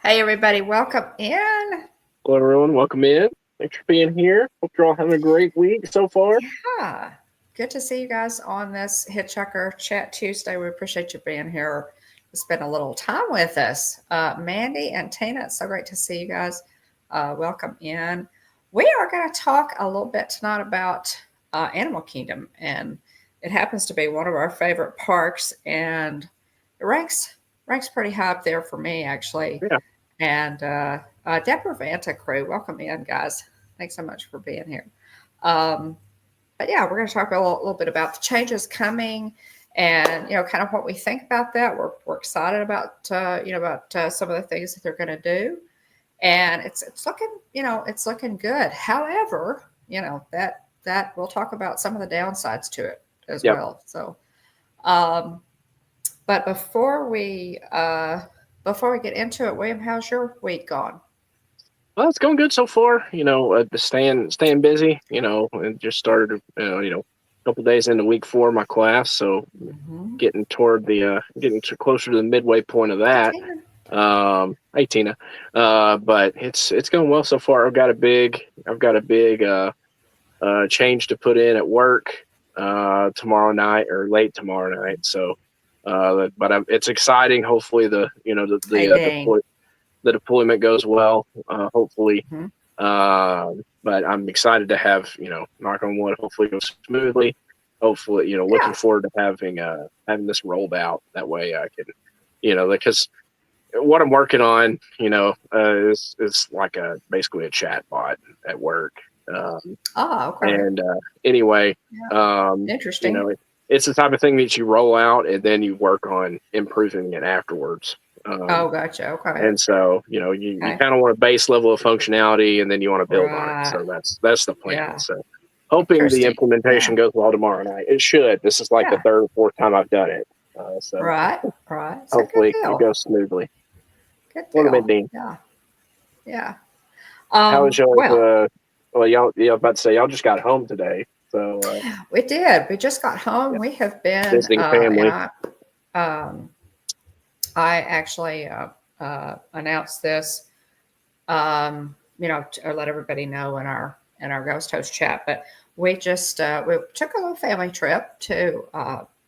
Hey, everybody, welcome in. Hello, everyone. Welcome in. Thanks for being here. Hope you're all having a great week so far. Yeah, good to see you guys on this Hitchhiker Chat Tuesday. We appreciate you being here to spend a little time with us. Mandy and Tina, it's so great to see you guys. Welcome in. We are going to talk a little bit tonight about Animal Kingdom, and it happens to be one of our favorite parks, and it ranks pretty high up there for me, actually. Yeah. And Deborah Vanta crew, welcome in, guys. Thanks so much for being here. Um, but yeah, we're going to talk a little bit about the changes coming, and kind of what we think about that. We're excited about about some of the things that they're going to do, and it's looking it's looking good. However, that we'll talk about some of the downsides to it as Yep. well. So, um, but before we get into it, William, how's your week gone? Well, it's going good so far. Staying busy. And just started. A couple days into week 4 of my class, so Mm-hmm. getting toward the closer to the midway point of that. Hey Tina. But it's going well so far. I've got a big change to put in at work tomorrow night or late tomorrow night. So, it's exciting. Hopefully Hey, Dane. the deployment goes well. Hopefully, Mm-hmm. but I'm excited to have knock on wood. Hopefully, it goes smoothly. Hopefully, looking Yeah. forward to having this rolled out. That way, I can, because what I'm working on, is like basically a chat bot at work. Oh, okay. And anyway, Yeah. Interesting. it's the type of thing that you roll out and then you work on improving it afterwards. Oh, gotcha. Okay. And so, you Okay. kind of want a base level of functionality and then you want to build on it. Right. So that's the plan. Yeah. So hoping the Interesting. implementation Yeah. goes well tomorrow night. It should. This is like the Yeah. third or fourth time I've done it. So Right. Right. It's a good hopefully it deal. goes smoothly. Good What about deal. Dean? Yeah. Yeah. How was y'all's, Well, well, y'all about to say y'all just got home today. So we did. We just got home. yeah, We have been, visiting and family. um, I actually announced this, or let everybody know in our ghost host chat. But we just we took a little family trip to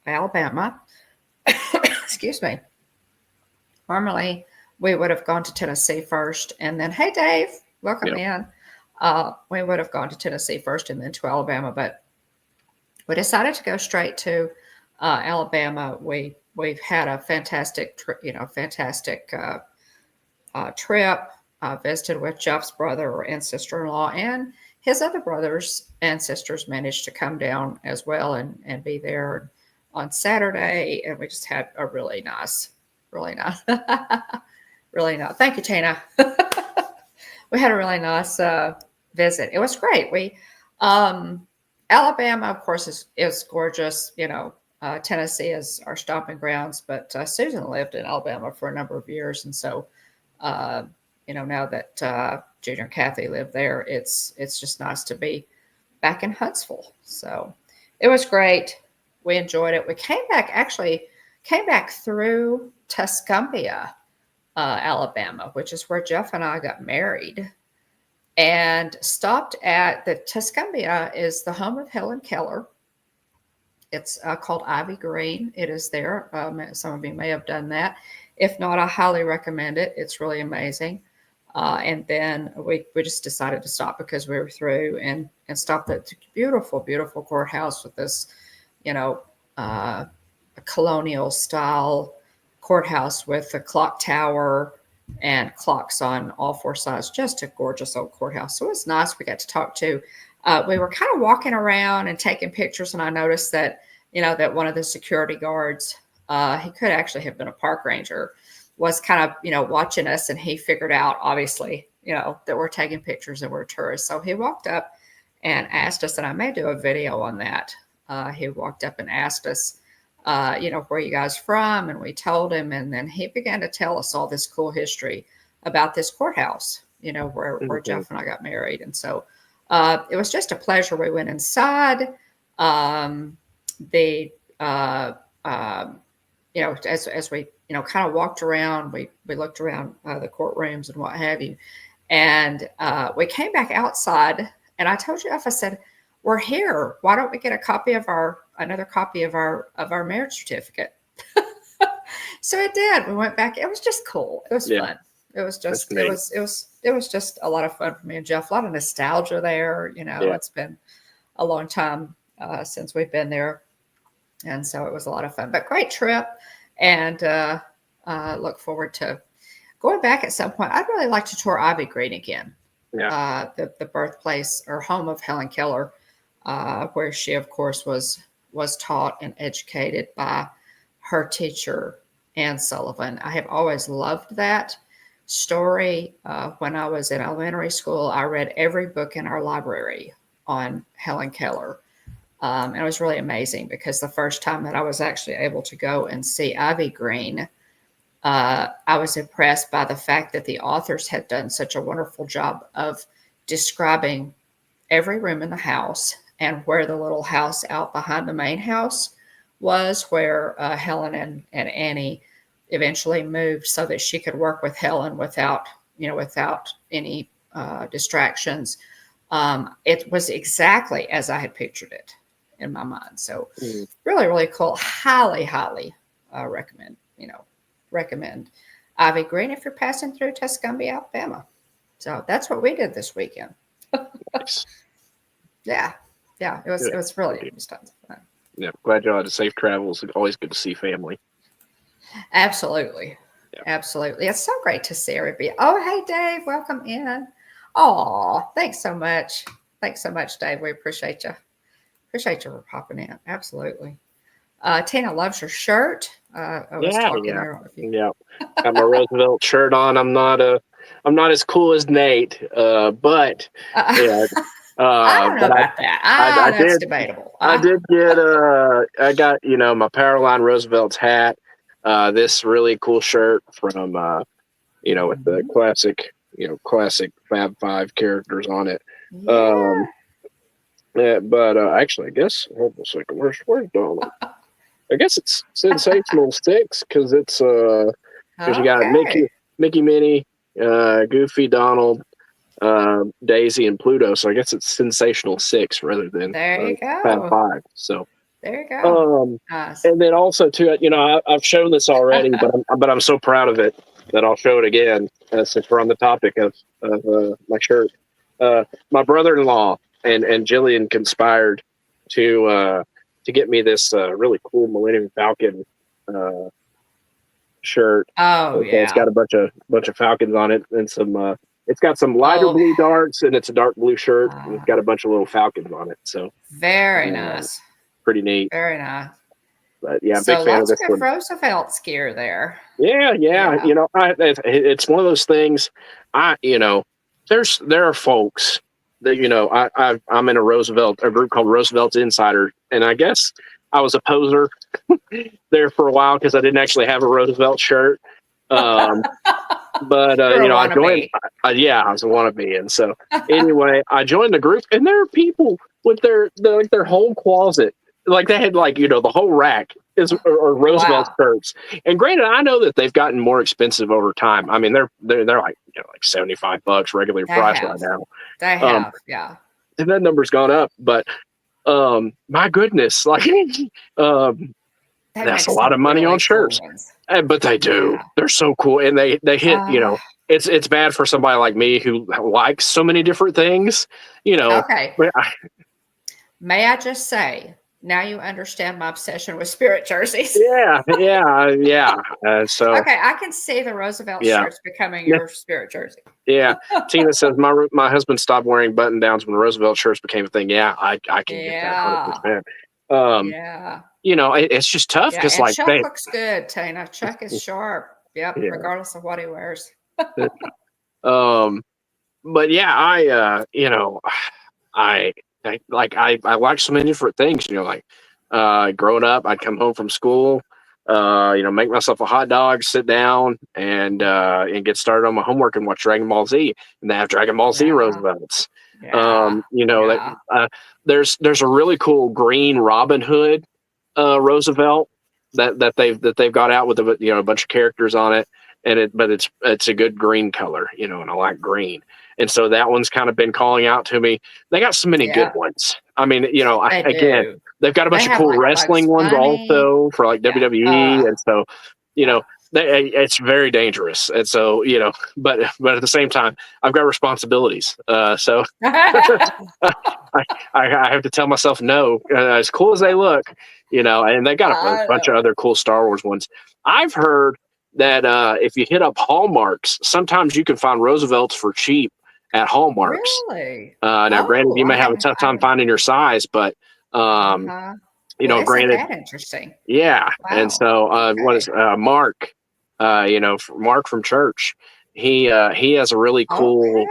Alabama. Excuse me. Normally, we would have gone to Tennessee first, and then, hey, Dave, welcome Yeah. in. We would have gone to Tennessee first and then to Alabama, but we decided to go straight to Alabama. We've had a fantastic, fantastic trip. Visited with Jeff's brother and sister-in-law, and his other brothers and sisters managed to come down as well and be there on Saturday, and we just had a really nice, really nice. Thank you, Tina. We had a really nice visit. It was great. Um, Alabama, of course, is gorgeous. Tennessee is our stomping grounds, but Susan lived in Alabama for a number of years, and so uh, now that Junior and Kathy live there, it's just nice to be back in Huntsville. So it was great. We enjoyed it. We came back through Tuscumbia, Alabama, which is where Jeff and I got married, and stopped at the Tuscumbia is the home of Helen Keller. It's called Ivy Green. It is there. Some of you may have done that. If not, I highly recommend it. It's really amazing. And then we just decided to stop because we were through and stopped at the beautiful, beautiful courthouse with this, you know, uh, a colonial style courthouse with a clock tower and clocks on all 4 sides. Just a gorgeous old courthouse. So it was nice. We got to talk to. We were kind of walking around and taking pictures, and I noticed that that one of the security guards, he could actually have been a park ranger, was kind of watching us, and he figured out obviously that we're taking pictures and we're tourists. So he walked up and asked us, and I may do a video on that. He walked up and asked us, where you guys from? And we told him, and then he began to tell us all this cool history about this courthouse, where Mm-hmm. Jeff and I got married. And so it was just a pleasure. We went inside. The as we, kind of walked around, we looked around the courtrooms and what have you. And we came back outside, and I told Jeff, I said, we're here. Why don't we get another copy of our marriage certificate? So it did. We went back. It was just cool. It was fun. It was just a lot of fun for me and Jeff. A lot of nostalgia there. It's been a long time since we've been there, and so it was a lot of fun. But great trip, and look forward to going back at some point. I'd really like to tour Ivy Green again. Yeah. The birthplace or home of Helen Keller, where she, of course, was taught and educated by her teacher, Anne Sullivan. I have always loved that story. When I was in elementary school, I read every book in our library on Helen Keller. And it was really amazing because the first time that I was actually able to go and see Ivy Green, I was impressed by the fact that the authors had done such a wonderful job of describing every room in the house and where the little house out behind the main house was, where Helen and Annie eventually moved so that she could work with Helen without any distractions. It was exactly as I had pictured it in my mind. So really, really cool. Highly, highly recommend Ivy Green if you're passing through Tuscumbia, Alabama. So that's what we did this weekend. Nice. Yeah. It was really, it was tons of fun. Yeah, glad y'all had a safe travels. It's always good to see family. Absolutely. Yeah. Absolutely. It's so great to see everybody. Oh, hey, Dave, welcome in. Oh, thanks so much. Thanks so much, Dave. We appreciate you. Appreciate you for popping in. Absolutely. Tina loves your shirt. I was talking there with you. Yeah. Got my Roosevelt shirt on. I'm not as cool as Nate, but yeah. I don't know about that. That's debatable. I did get I got my Powerline Roosevelt's hat, this really cool shirt from with the classic Fab Five characters on it. But actually, I guess hold on a second. Where's Donald? I guess it's Sensational Six because it's because you got Mickey, Minnie, Goofy, Donald, Daisy, and Pluto. So I guess it's Sensational Six rather than Fab Five. So there you go. Nice. And then also too, I've shown this already, but I'm so proud of it that I'll show it again since we're on the topic of my shirt. My brother-in-law and Jillian conspired to get me this really cool Millennium Falcon shirt. Oh yeah, it's got a bunch of falcons on it and some. It's got some lighter blue darts and it's a dark blue shirt. And it's got a bunch of little falcons on it. So very nice. Pretty neat. Very nice. But yeah, big fan of this one. Roosevelt's gear there. Yeah. It's one of those things. There are folks that I'm in a group called Roosevelt's Insider, and I guess I was a poser there for a while because I didn't actually have a Roosevelt shirt. But I joined. I was a wannabe, and so anyway, I joined the group, and there are people with their whole closet, like they had the whole rack are Roosevelt shirts. And granted, I know that they've gotten more expensive over time. I mean, they're like like $75 regular price right now. They have, yeah. And that number's gone up, but my goodness, that's a lot of money on shirts. But they do. Yeah. They're so cool. And they hit, it's bad for somebody like me who likes so many different things, Okay. May I just say, now you understand my obsession with Spirit jerseys. Yeah. So okay, I can see the Roosevelt shirts becoming your Spirit jersey. Yeah. Tina says my husband stopped wearing button downs when Roosevelt shirts became a thing. Yeah, I can get that 100%. It's just tough because Chuck looks good, Tina. Chuck is sharp. Yep, regardless of what he wears. But yeah, I like so many different things. Growing up, I'd come home from school, make myself a hot dog, sit down, and get started on my homework and watch Dragon Ball Z. And they have Dragon Ball Z Roosevelts. There's a really cool green Robin Hood Roosevelt that they've got out with a bunch of characters on it, but it's a good green color, and I like green, and so that one's kind of been calling out to me. They got so many good ones. I mean, They again, do. they've got a bunch They of have cool like Bugs wrestling ones Bunny. also for like WWE, and so it's very dangerous, and so but at the same time, I've got responsibilities, so I have to tell myself no. As cool as they look, and they got a bunch of other cool Star Wars ones. I've heard that if you hit up Hallmarks, sometimes you can find Roosevelt's for cheap at Hallmarks. Really? Now, granted, you may have a tough time finding your size, but Well, isn't granted, that interesting? yeah. Wow. And so, what is Mark? Mark from church. He has a really cool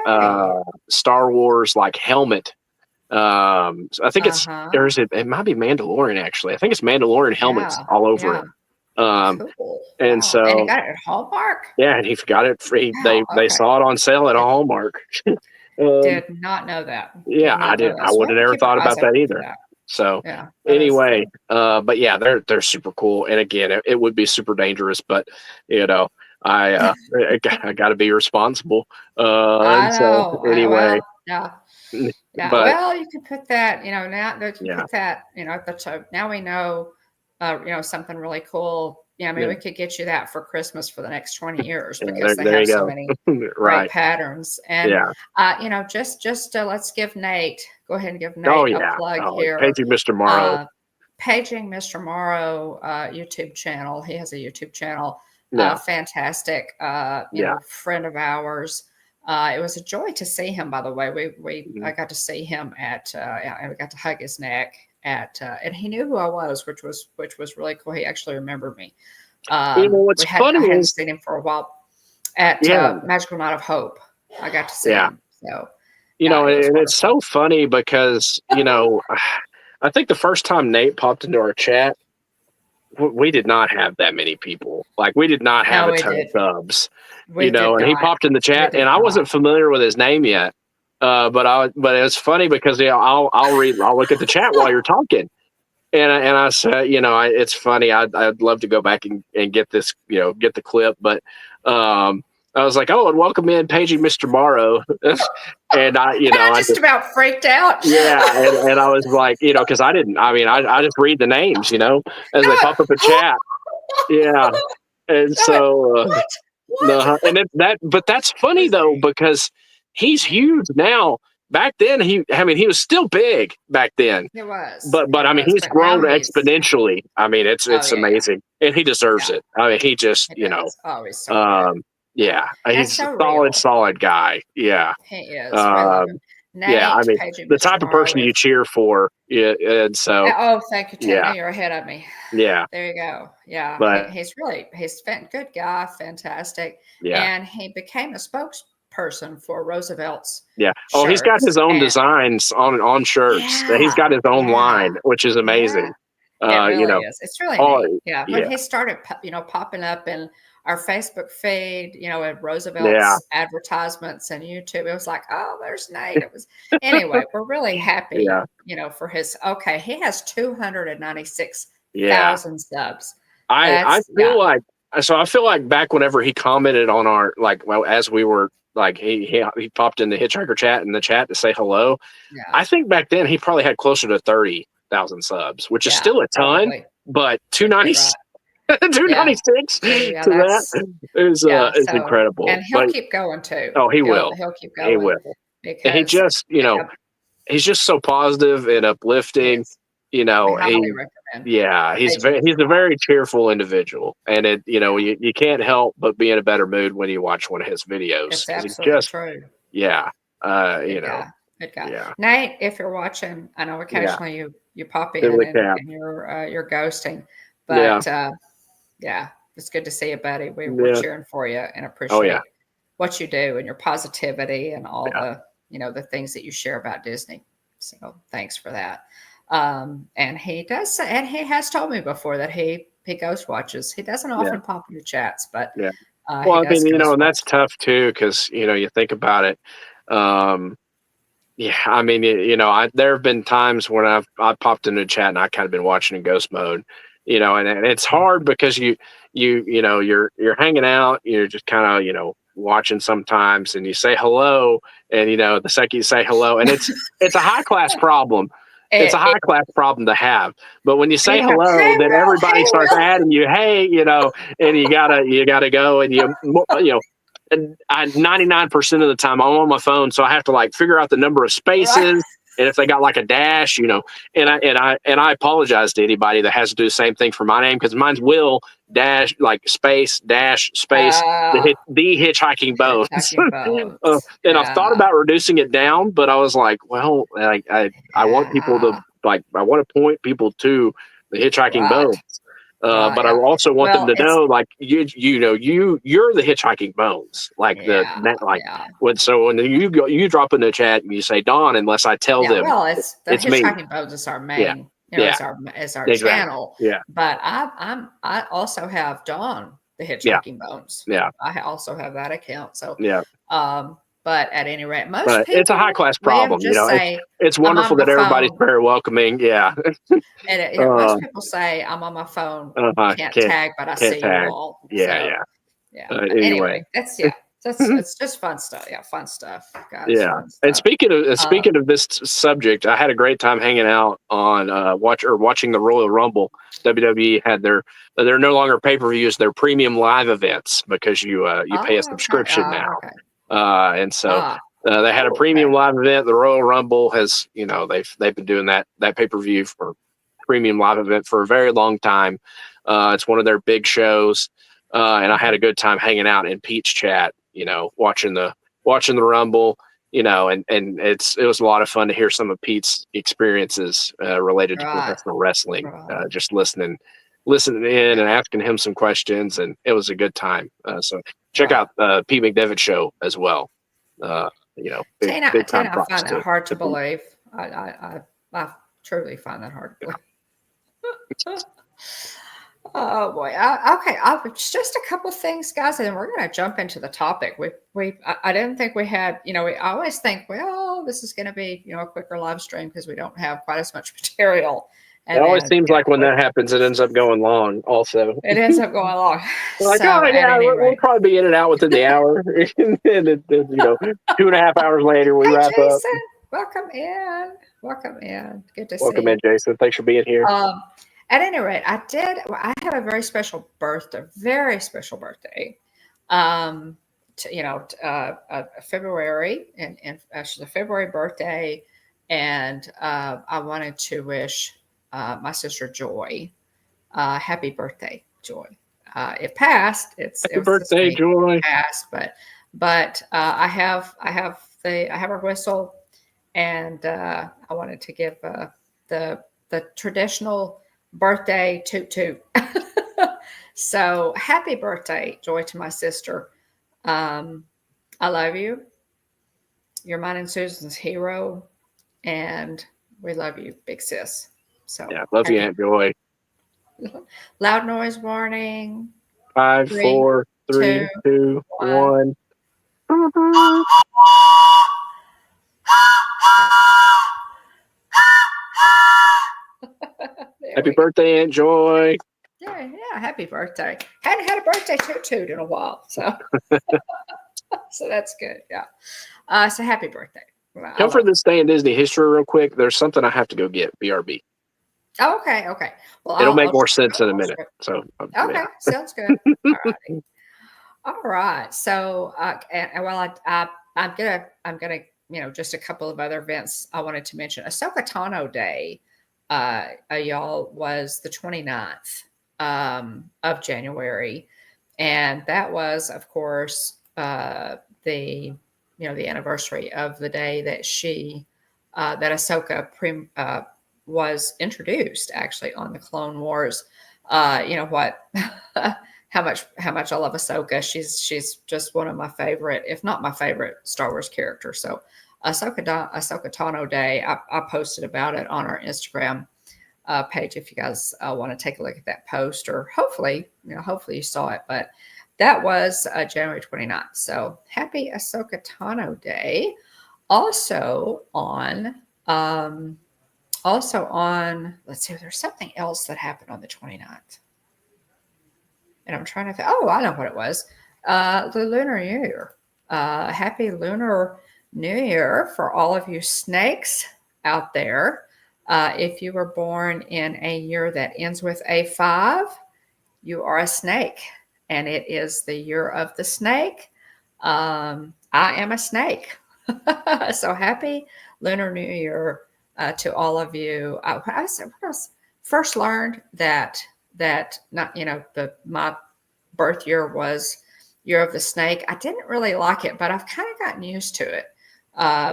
Star Wars like helmet. I think it's it might be Mandalorian actually. I think it's Mandalorian helmets all over it. Cool. And so, and he got it at Hallmark. Yeah, and he got it free. Wow, They saw it on sale at Hallmark. Did not know that. Yeah, I did. I would have never thought about that either. So anyway, but yeah, they're super cool. And again, it would be super dangerous, but I got to be responsible. I know. So anyway, yeah. But, well, you can put that. Now that you put that. So now we know. Something really cool. Yeah, maybe we could get you that for Christmas for the next 20 years because they have so many great patterns. And just let's give Nate. Go ahead and give Nate a plug here. Paging Mr. Morrow. Paging Mr. Morrow YouTube channel. He has a YouTube channel. Fantastic. Friend of ours. It was a joy to see him. By the way, I got to see him at. We got to hug his neck. And he knew who I was, which was really cool. He actually remembered me. What's funny I hadn't seen him for a while at Magical Night of Hope. I got to see him. So and it's so funny because I think the first time Nate popped into our chat, we did not have that many people. Like we did not have a ton of subs. And he popped in the chat, and I wasn't familiar with his name yet. But it's funny because I'll look at the chat while you're talking, and I said it's funny. I'd love to go back and get this get the clip, but I was like, and welcome in Paging Mr. Morrow, and I just about freaked out. Yeah, and I was like because I just read the names as they pop up in chat. Yeah, and so and but that's funny though because. He's huge now. Back then, he was still big back then. He was. But he's grown exponentially. It's amazing. And he deserves it. He just, he's he's a solid guy. Yeah. He is. The type of person you cheer for. Yeah, and so. Thank you, Tina. You're ahead of me. Yeah. There you go. Yeah. But he's a good guy, fantastic. Yeah. And he became a spokesperson for Roosevelt's. Yeah. Oh, he's got his own designs on shirts. Yeah, he's got his own line, which is amazing. Yeah. It really is. It's really neat. Yeah. When he started, popping up in our Facebook feed, at Roosevelt's advertisements and YouTube, it was like, oh, there's Nate. It was anyway. We're really happy, for his. Okay, he has 296,000 subs. I feel like back whenever he commented on our as we were. He popped in the Hitchhiker chat in the chat to say hello. Yeah. I think back then he probably had closer to 30,000 subs, which is still a ton, but 296 to that is incredible. And he'll keep going too. Oh, he will. He'll keep going. He will. And he just, he's just so positive and uplifting. He's a very cheerful individual, and you can't help but be in a better mood when you watch one of his videos. It's absolutely true. Yeah, Good guy. Yeah. Nate, if you're watching, I know occasionally you pop in and you're ghosting, but it's good to see you, buddy. We're cheering for you and appreciate what you do and your positivity and all the the things that you share about Disney. So thanks for that. And he does, and he has told me before that he ghost watches. He doesn't often pop into chats, but and that's tough too because you think about it. There have been times when I've popped into a chat and I kind of been watching in ghost mode, and it's hard because you're hanging out, you're just kind of, watching sometimes, and you say hello, and the second you say hello, and it's a high class problem. It's a It, high class problem to have. But when you and say you go, hello, hey, then Will, everybody hey, starts Will. adding you, hey, and you gotta go, and and 99% of the time I'm on my phone, so I have to like figure out the number of Right. spaces, and if they got like a dash, and I apologize to anybody that has to do the same thing for my name, because mine's Will dash like space dash space the Hitchhiking Bones. Hitchhiking Bones. And I've thought Yeah. about reducing it down, but I was like, well, I want people to Yeah. I want to point people to the Hitchhiking Right. Bones. Right. But I Yeah. also want them Well, to it's know, like you're the Hitchhiking Bones, like yeah. like Yeah. when you drop in the chat and you say Don, unless I tell Yeah. them Well, it's the it's me. Hitchhiking Bones is our Yeah, main, yeah, is our exactly. channel. Yeah, But I also have Dawn, the yeah, Hitchhiking Bones. yeah, I also have that account. So yeah. but at any rate, most But it's a high people, class Liam, problem. just say It's I'm on wonderful my that everybody's phone. very welcoming. Yeah. And uh, most people say I'm on my phone, can't can't tag, but I see you tag. all. Yeah, So yeah. yeah. But Anyway. anyway, that's it's just fun stuff. Yeah, fun stuff, guys. Yeah, Fun and stuff. speaking of this subject, I had a great time hanging out on watching the Royal Rumble. WWE had they're no longer pay per views; they're premium live events because you pay a Oh, okay. subscription now, Okay. and so Ah, they had a oh, okay. premium live event. The Royal Rumble has they've been doing that pay per view for premium live event for a very long time. It's one of their big shows, and I had a good time hanging out in Pete's chat. Watching the Rumble, and it was a lot of fun to hear some of Pete's experiences related to Right. professional wrestling. Right. Just listening in and asking him some questions, and it was a good time. So check Right. out Pete McDevitt's show as well. Big time Tina, I props find that hard to to Pete. believe. I truly find that hard to believe. Oh boy. Okay. Just a couple things, guys, and then we're going to jump into the topic. I didn't think we had, we always think, well, this is going to be, a quicker live stream because we don't have quite as much material. It And always then, seems like when that happens, it ends up going long. Also, it ends up going long. like, So oh at yeah, any we'll rate, probably be in and out within the hour, and then 2.5 hours later we hey, wrap up. Jason, welcome in. Welcome in. Good to see Welcome you. in, Jason. Thanks for being here. At any rate, I have a very special birthday. Um, February, and she's a February birthday, and I wanted to wish my sister Joy happy birthday, Joy. It passed. It Happy was this birthday, week Joy. passed, but I have her whistle, and I wanted to give the traditional birthday toot toot. So happy birthday, Joy, to my sister. Um, I love you. You're mine and Susan's hero, and we love you, big sis. So Yeah, love you, happy. Aunt Joy. Loud noise warning. 5, 3, 4, 3, 2, 2, 1. 1. Happy birthday, Aunt Joy. Yeah, happy birthday. Hadn't had a birthday toot toot in a while, so so that's good. Yeah. So happy birthday. Well, I Come for love you. this day in Disney history real quick. There's something I have to go get. BRB. Oh, okay. Well, It'll make I'll more sense in a minute. So okay, yeah. sounds good. All right. All right. So, I'm gonna, just a couple of other events I wanted to mention. Ahsoka Tano Day, y'all, was the 29th of January, and that was, of course, the anniversary of the day that that Ahsoka was introduced actually on the Clone Wars. You know what? how much I love Ahsoka. She's just one of my favorite, if not my favorite, Star Wars character. So Ahsoka Tano Day, I posted about it on our Instagram page if you guys want to take a look at that post, or hopefully you saw it. But that was January 29th. So happy Ahsoka Tano Day. Also on Also on, let's see, there's something else that happened on the 29th. And I'm trying to think, oh, I know what it was. The Lunar New Year. Happy Lunar New Year for all of you snakes out there. If you were born in a year that ends with a 5, you are a snake. And it is the year of the snake. I am a snake. So happy Lunar New Year to all of you. I first learned that not my birth year was year of the snake. I didn't really like it, but I've kind of gotten used to it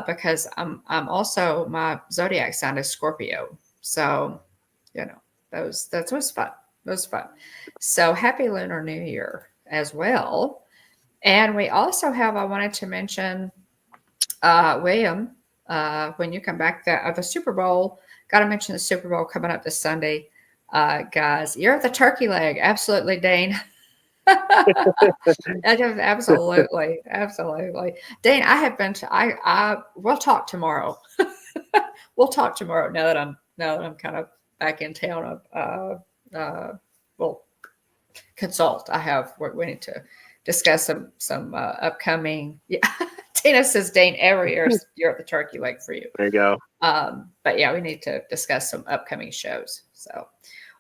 because I'm also, my zodiac sign is Scorpio. So that was fun. It was fun. So happy Lunar New Year as well. And we also have, I wanted to mention, William, when you come back, the Super Bowl, got to mention the Super Bowl coming up this Sunday. Guys, you're the turkey leg. Absolutely, Dane. Absolutely. Dane, I have been to, we'll talk tomorrow. We'll talk tomorrow now that I'm kind of back in town. We'll consult. We need to discuss some upcoming. Yeah, Tina says, Dane, every year you're at the turkey leg for you. There you go. But yeah, we need to discuss some upcoming shows. So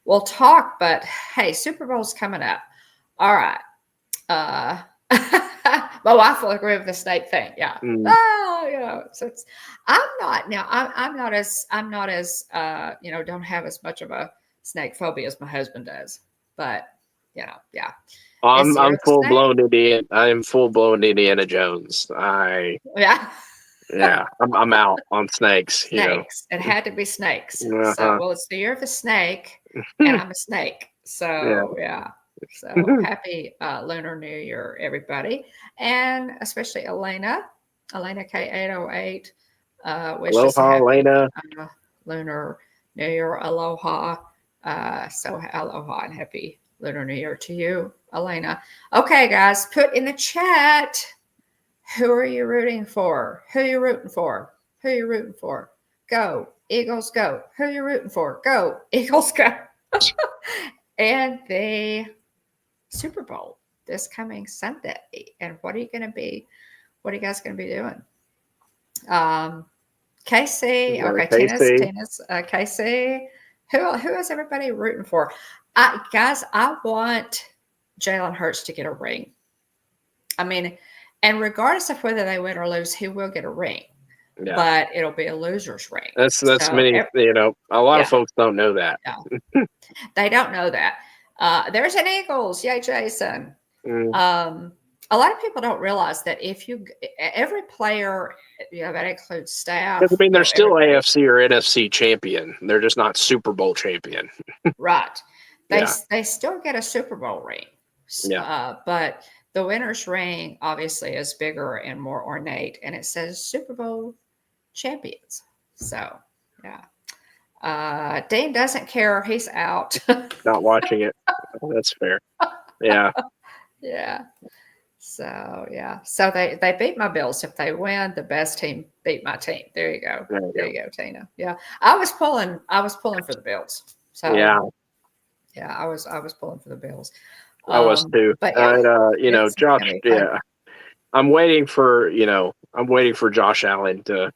we'll talk. But hey, Super Bowl's coming up. All right. My wife will agree with the snake thing. Yeah. So I'm not as don't have as much of a snake phobia as my husband does. But yeah. I'm full blown Indiana. I am full blown Indiana Jones. Yeah, I'm out on snakes. Snakes. It had to be snakes. Uh-huh. So, well, it's the year of the snake, and I'm a snake. So, yeah. So, happy Lunar New Year, everybody. And especially Elena K808. Aloha, Elena. Lunar New Year. Aloha. So, aloha and happy Lunar New Year to you, Elena. Okay, guys, put in the chat, who are you rooting for? Who are you rooting for? Who are you rooting for? Go, Eagles, go. Who are you rooting for? Go, Eagles, go. And the Super Bowl this coming Sunday. And what are you guys going to be doing? Casey, okay, Tina's Casey. Who is everybody rooting for? Guys, I want Jalen Hurts to get a ring. I mean, and regardless of whether they win or lose, he will get a ring. Yeah. But it'll be a loser's ring. That's so many, a lot of folks don't know that. Yeah. They don't know that. There's an Eagles. Yay, Jason. A lot of people don't realize that every player, that includes staff. I mean, they're still AFC or NFC champion. They're just not Super Bowl champion. Right. They still get a Super Bowl ring. Yeah. But the winner's ring obviously is bigger and more ornate, and it says Super Bowl champions. So, yeah. Dane doesn't care. He's out. Not watching it. That's fair. Yeah. Yeah. So, yeah. So they beat my Bills. If they win, the best team beat my team. There you go. There you go, Tina. Yeah. I was pulling for the Bills. So, yeah, I was pulling for the Bills. I was too. But yeah, Josh, I'm waiting for Josh Allen to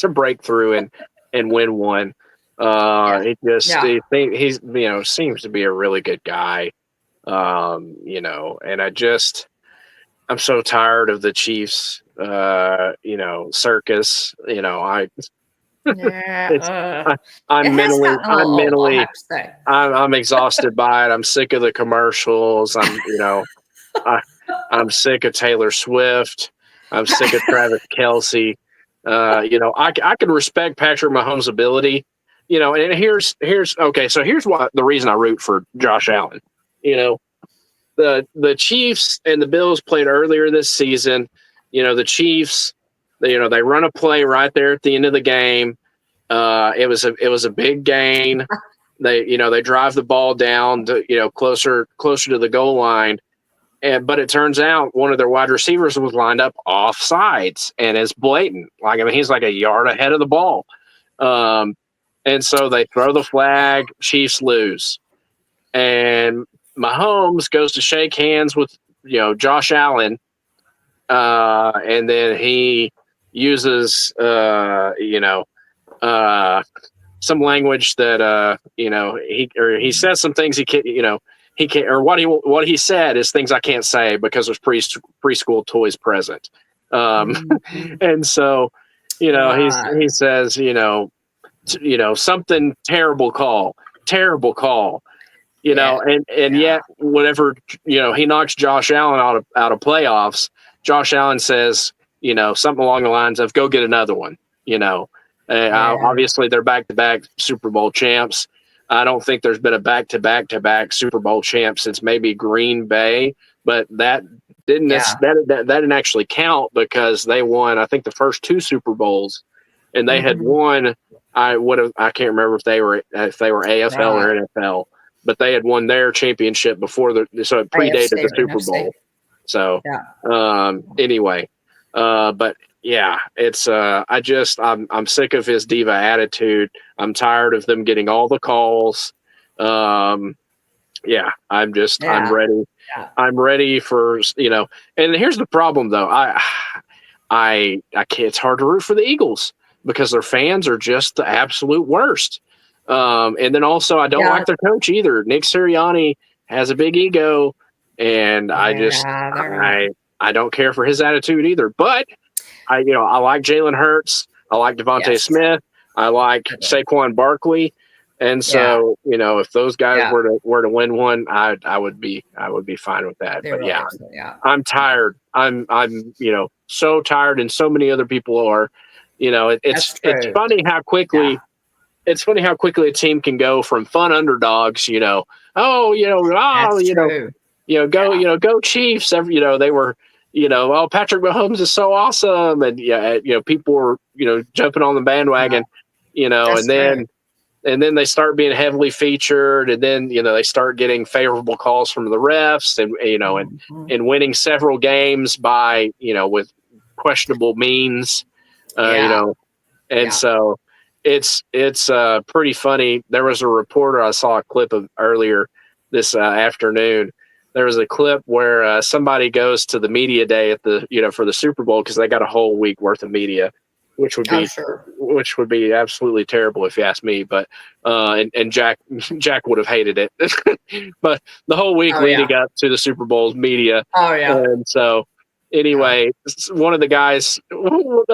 break through and win one. He seems to be a really good guy. And I'm so tired of the Chiefs, circus. I'm exhausted by it. I'm sick of the commercials. I'm sick of Taylor Swift. I'm sick of Travis Kelce. I can respect Patrick Mahomes' ability, and here's okay. So here's the reason I root for Josh Allen. The Chiefs and the Bills played earlier this season. The Chiefs, they run a play right there at the end of the game. It was a big gain. They drive the ball down to, closer to the goal line. But it turns out one of their wide receivers was lined up off sides, and it's blatant. He's like a yard ahead of the ball. And so they throw the flag, Chiefs lose. And Mahomes goes to shake hands with, Josh Allen. And then he uses, some language that, he says some things he can't, he can't, or what he said is things I can't say because there's preschool toys present. And so, he says, something terrible call, and yet whenever, he knocks Josh Allen out of playoffs, Josh Allen says, something along the lines of, go get another one, obviously they're back-to-back Super Bowl champs. I don't think there's been a back-to-back Super Bowl champ since maybe Green Bay, but that didn't that didn't actually count because they won, I think, the first 2 Super Bowls, and they had won. I can't remember if they were AFL or NFL, but they had won their championship before so it predated the Super Bowl. So anyway, but yeah, it's I'm sick of his diva attitude. I'm tired of them getting all the calls. I'm ready. Yeah. I'm ready for, and here's the problem though. I can't, it's hard to root for the Eagles because their fans are just the absolute worst. And then also I don't like their coach either. Nick Sirianni has a big ego, and I don't care for his attitude either. But I like Jalen Hurts. I like Devontae Smith. I like Saquon Barkley. And so, if those guys were to win one, I would be fine with that. But I'm tired. I'm so tired, and so many other people are. It's funny how quickly a team can go from fun underdogs. Go Chiefs. They were. Patrick Mahomes is so awesome, and people were jumping on the bandwagon, and then they start being heavily featured, and then they start getting favorable calls from the refs, and and winning several games by with questionable means, so it's pretty funny. There was a reporter, I saw a clip of earlier this afternoon. There was a clip where somebody goes to the media day at the for the Super Bowl because they got a whole week worth of media, which would be absolutely terrible if you ask me. But and Jack would have hated it. But the whole week leading up to the Super Bowl's media. And so anyway, one of the guys,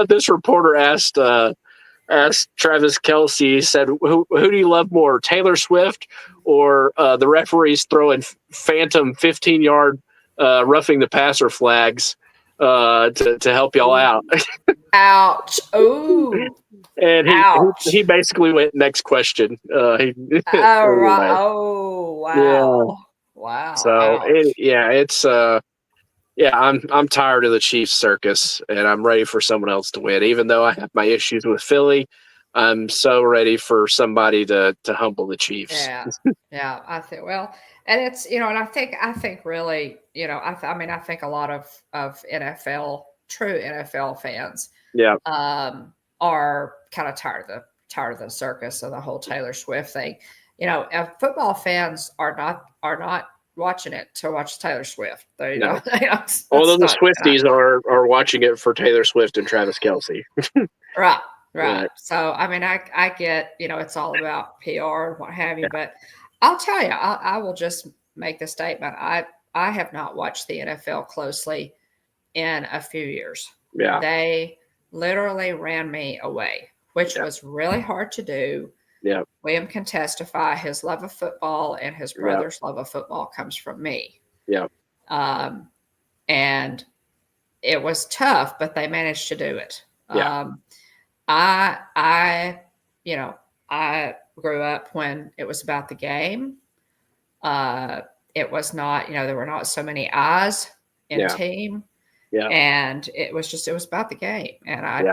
this reporter asked Travis Kelce, said, who do you love more, Taylor Swift or the referees throwing phantom 15-yard roughing the passer flags to help y'all out? Ouch. Ooh. And he basically went, next question. Right. Oh, wow. Yeah. Wow. So I'm tired of the Chiefs circus, and I'm ready for someone else to win. Even though I have my issues with Philly, I'm so ready for somebody to humble the Chiefs. Yeah. I think, and it's, and I think really, I think a lot of true NFL fans, are kind of tired of the circus of the whole Taylor Swift thing. Football fans are not watching it to watch Taylor Swift. Although the Swifties are watching it for Taylor Swift and Travis Kelce. Right. So, I get, it's all about PR and what have you, but I'll tell you, I will just make the statement. I have not watched the NFL closely in a few years. Yeah. They literally ran me away, which was really hard to do. Yeah. William can testify his love of football and his brother's love of football comes from me. Yeah. And it was tough, but they managed to do it. Yeah. I grew up when it was about the game. It was not, there were not so many eyes in team. Yeah. And it was about the game. And I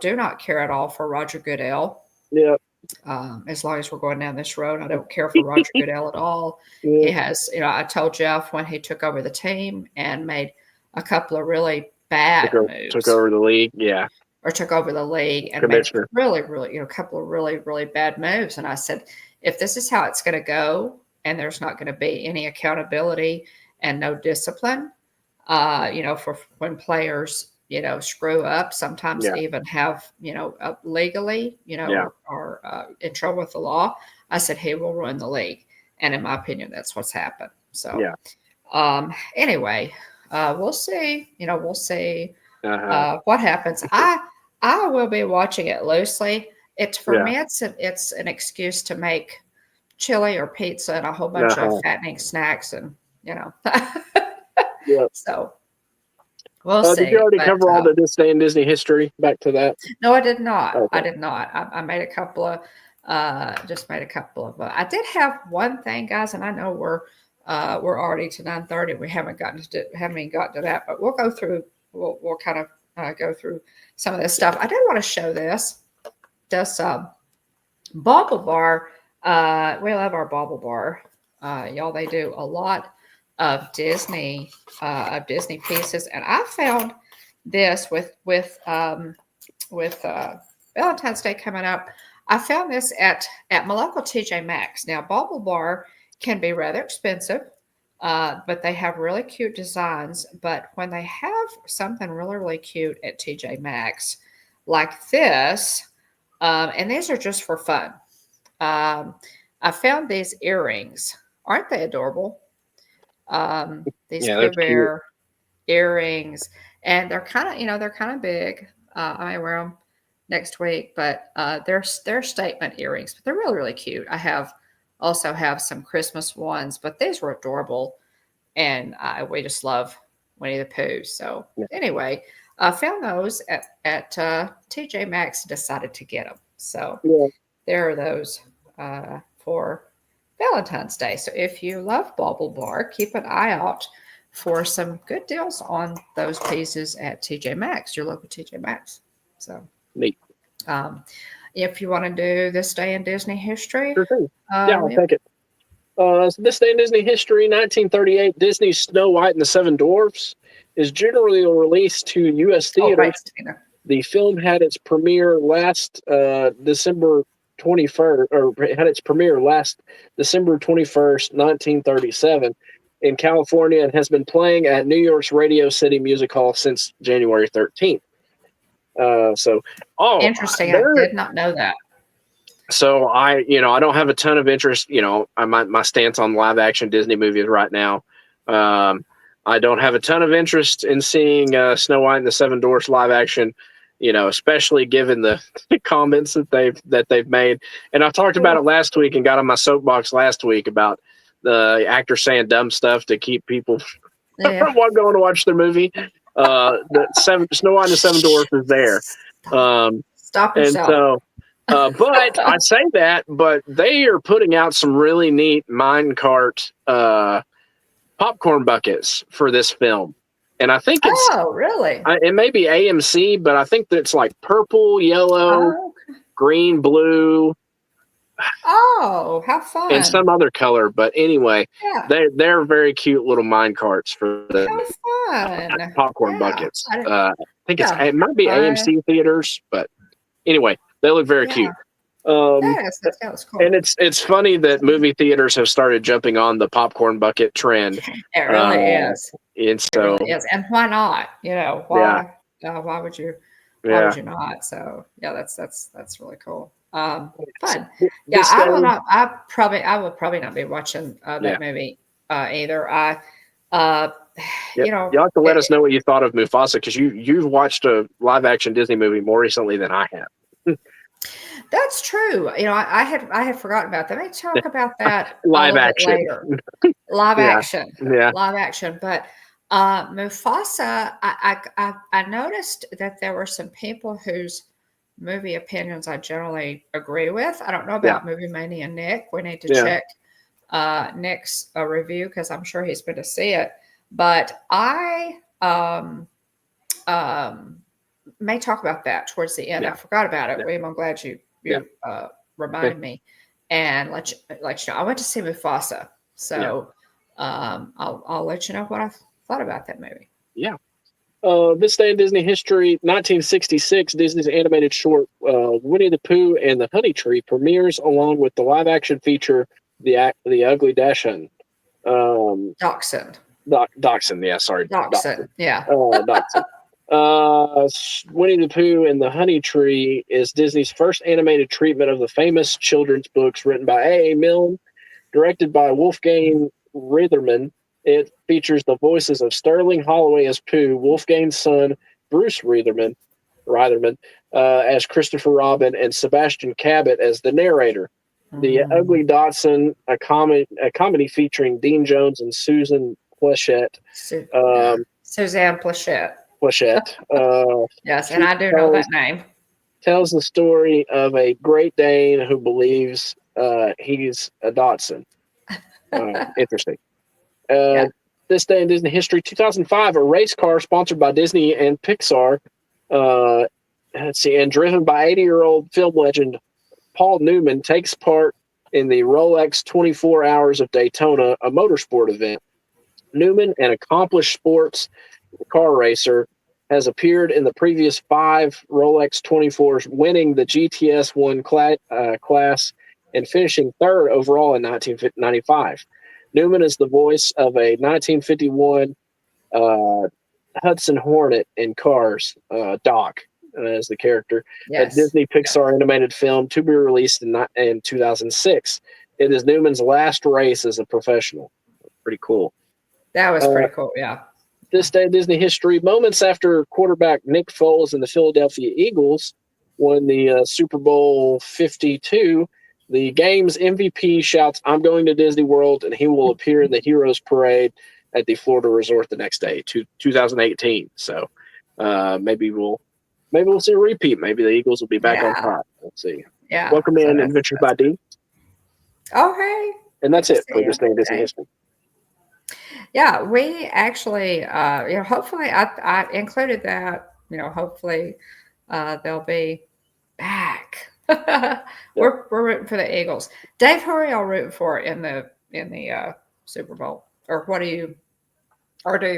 do not care at all for Roger Goodell. Yeah. As long as we're going down this road, I don't care for Roger Goodell at all. He has, I told Jeff when he took over the team and made a couple of really bad moves. Took over the league. Yeah. or took over the league and made really, a couple of really bad moves. And I said, if this is how it's going to go, and there's not going to be any accountability and no discipline, for when players, screw up, sometimes even have, legally, or in trouble with the law. I said, he will ruin the league. And in my opinion, that's what's happened. So, anyway, we'll see, we'll see what happens. I will be watching it loosely. For me, it's an excuse to make chili or pizza and a whole bunch of fattening snacks, and so we'll see. Did you already cover all the This Day in Disney history? Back to that? No, I did not. Okay. I did not. I made a couple of. Just made a couple of. I did have one thing, guys, and I know we're already to 9:30. We haven't gotten to that, but we'll go through. We'll kind of go through some of this stuff. I did want to show this. This Baublebar. We love our Baublebar. Y'all, they do a lot of Disney pieces, and I found this with Valentine's Day coming up. I found this at my local TJ Maxx. Now, Baublebar can be rather expensive, but they have really cute designs. But when they have something really cute at TJ Maxx, like this, and these are just for fun. I found these earrings. Aren't they adorable? These Pooh Bear earrings, and they're kind of big. I may wear them next week, but they're statement earrings, but they're really cute. I also have some Christmas ones, but these were adorable, and we just love Winnie the Pooh. So anyway, I found those at TJ Maxx. Decided to get them. So there are those for Valentine's Day. So if you love Baublebar, keep an eye out for some good deals on those pieces at TJ Maxx, your local TJ Maxx. So neat. If you want to do This Day in Disney history, I'll take it. So This Day in Disney history, 1938, Disney's Snow White and the Seven Dwarfs is generally released to U.S. theaters. The film had its premiere last December 21st, or had its premiere last December 21st, 1937 in California, and has been playing at New York's Radio City Music Hall since January 13th. Interesting. I did not know that. So I don't have a ton of interest. My stance on live action Disney movies right now. I don't have a ton of interest in seeing Snow White and the Seven Dwarfs live action. Especially given the comments that they've made. And I talked about it last week and got on my soapbox last week about the actor saying dumb stuff to keep people from going to watch their movie. Snow White and the Seven Dwarfs is there. Stop yourself. And so, but I say that, but they are putting out some really neat minecart popcorn buckets for this film. And I think it's really? It may be AMC, but I think that's like purple, yellow, green, blue. Oh, how fun! And some other color, but anyway, they're very cute little mine carts for the popcorn buckets. I think it might be AMC theaters, but anyway, they look very cute. That's cool. And it's funny that movie theaters have started jumping on the popcorn bucket trend. It really is. And so, and why not? Why would you? Why would you not? So that's really cool. Fun. Yeah, I will not. I will probably not be watching that movie either. Y'all have to let us know what you thought of Mufasa, because you've watched a live action Disney movie more recently than I have. That's true. I had forgotten about that. Let me talk about that live action later. Live action. Yeah. Live action. But Mufasa, I noticed that there were some people whose movie opinions I generally agree with. I don't know about Movie Mania Nick. We need to check Nick's review, because I'm sure he's been to see it. But I may talk about that towards the end. I forgot about it, William. I'm glad you reminded me, and let you know. I went to see Mufasa, so I'll let you know what I thought about that movie. Yeah. This day in Disney history, 1966, Disney's animated short Winnie the Pooh and the Honey Tree premieres along with the live-action feature The Ugly Dachshund. Dachshund. Dachshund, yeah, sorry. Dachshund, yeah. Dachshund. Winnie the Pooh and the Honey Tree is Disney's first animated treatment of the famous children's books written by A. Milne, directed by Wolfgang Reitherman. It features the voices of Sterling Holloway as Pooh, Wolfgang's son, Bruce Reitherman, as Christopher Robin, and Sebastian Cabot as the narrator. The Ugly Dachshund, a comedy featuring Dean Jones and Susan Pleshette. Suzanne Pleshette. Yes, and I do know that name. Tells the story of a Great Dane who believes he's a Dachshund. Interesting. This day in Disney history, 2005, a race car sponsored by Disney and Pixar, and driven by 80-year-old film legend Paul Newman, takes part in the Rolex 24 Hours of Daytona, a motorsport event. Newman, an accomplished sports car racer, has appeared in the previous 5 Rolex 24s, winning the GTS1 class and finishing 3rd overall in 1995. Newman is the voice of a 1951 Hudson Hornet in Cars, Doc, as the character. Yes. A Disney Pixar animated film to be released in 2006. It is Newman's last race as a professional. Pretty cool. That was pretty cool, yeah. This day in Disney history, moments after quarterback Nick Foles and the Philadelphia Eagles won the Super Bowl 52, the game's MVP shouts, "I'm going to Disney World," and he will appear in the Heroes Parade at the Florida Resort the next day, 2018. So maybe we'll see a repeat. Maybe the Eagles will be back on top. Let's see. Yeah. Welcome in Adventures by Dean. Oh, hey. And that's it for this day in Disney history. Yeah, we actually, hopefully I included that, hopefully they'll be back. We're rooting for the Eagles. Dave, who are y'all rooting for in the Super Bowl? Or do you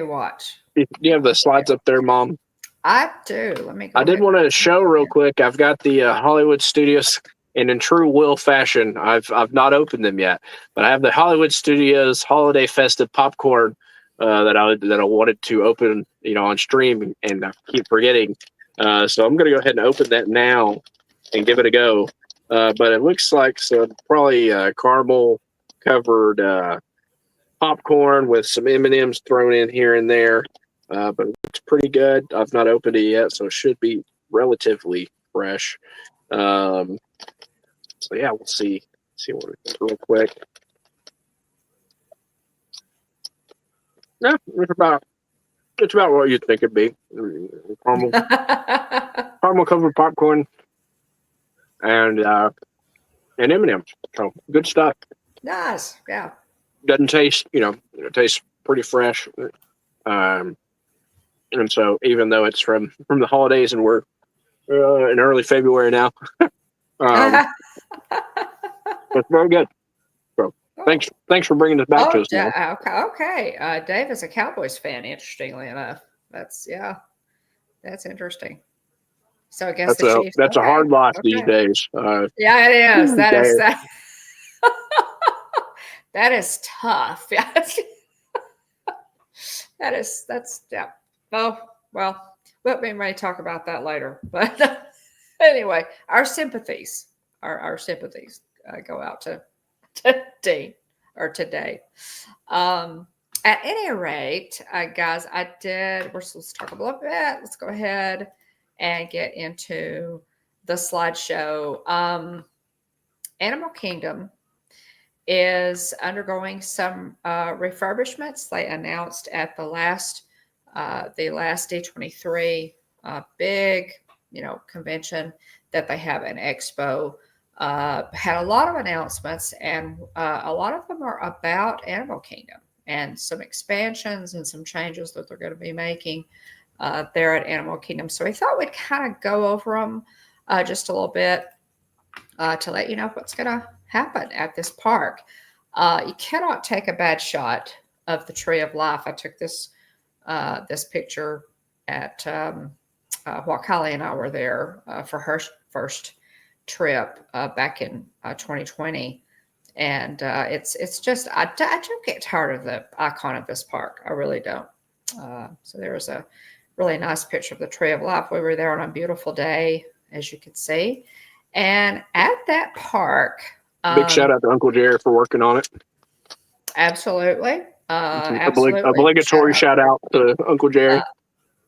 watch? Do you have the slides up there, Mom? I do. Let me go. I did want to show real quick. I've got the Hollywood Studios, and in true Will fashion, I've not opened them yet, but I have the Hollywood Studios holiday festive popcorn that I wanted to open, on stream, and I keep forgetting. So I'm going to go ahead and open that now and give it a go. But it looks like probably caramel covered popcorn with some M&Ms thrown in here and there. But it's pretty good. I've not opened it yet, so it should be relatively fresh. So yeah, we'll see what it is real quick. Yeah, it's about what you'd think it'd be. Caramel covered popcorn and M&Ms. So good stuff. Nice, yeah. Doesn't taste, it tastes pretty fresh. And so even though it's from the holidays and we're in early February now, it's very good. So thanks for bringing this back to us. Okay. Dave is a Cowboys fan, interestingly enough. That's interesting. So I guess that's a hard life these days. Yeah, it is. That is tough. Yeah. That's Oh, well, we may talk about that later. But anyway, our sympathies go out to Dean or today. At any rate, guys, let's talk a little bit. Let's go ahead and get into the slideshow. Animal Kingdom is undergoing some refurbishments. They announced at the last D23 big, convention that they have an expo. Had a lot of announcements, and a lot of them are about Animal Kingdom and some expansions and some changes that they're going to be making there at Animal Kingdom. So we thought we'd kind of go over them just a little bit to let you know what's going to happen at this park. You cannot take a bad shot of the Tree of Life. I took this picture while Kylie and I were there for her first trip back in 2020. And it's just, I don't get tired of the icon of this park. I really don't. So there was a really nice picture of the Tree of Life. We were there on a beautiful day, as you can see. And at that park, Big shout out to Uncle Jerry for working on it. Absolutely. Absolutely. Obligatory shout out to Uncle Jerry.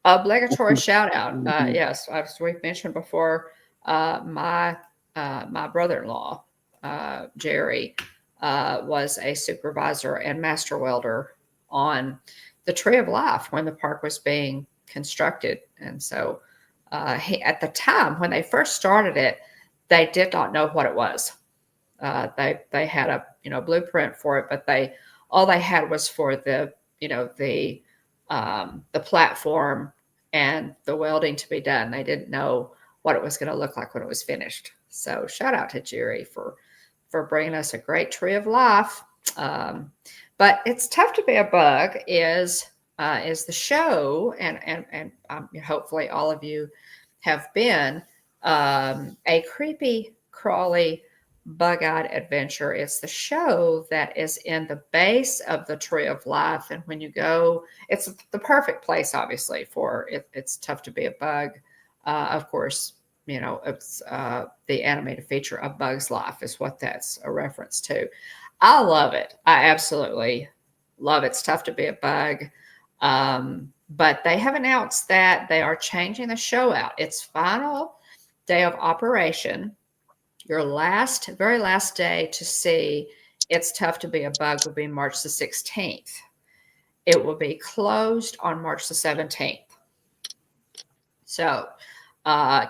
Obligatory shout out. Yes, as we've mentioned before, my brother-in-law, Jerry, was a supervisor and master welder on the Tree of Life when the park was being constructed. And so at the time when they first started it, they did not know what it was. They had a blueprint for it, but all they had was for the platform and the welding to be done. They didn't know what it was going to look like when it was finished. So shout out to Jerry for bringing us a great Tree of Life. But It's Tough to Be a Bug is the show, and hopefully all of you have been a creepy, crawly, bug-eyed adventure. It's the show that is in the base of the Tree of Life, and when you go, it's the perfect place, obviously, for It's Tough to Be a Bug. Of course, it's the animated feature A Bug's Life is what that's a reference to. I love it. I absolutely love It's Tough to Be a Bug. But they have announced that they are changing the show out. Its final day of operation, your very last day to see It's Tough to Be a Bug will be March the 16th. It will be closed on March the 17th. So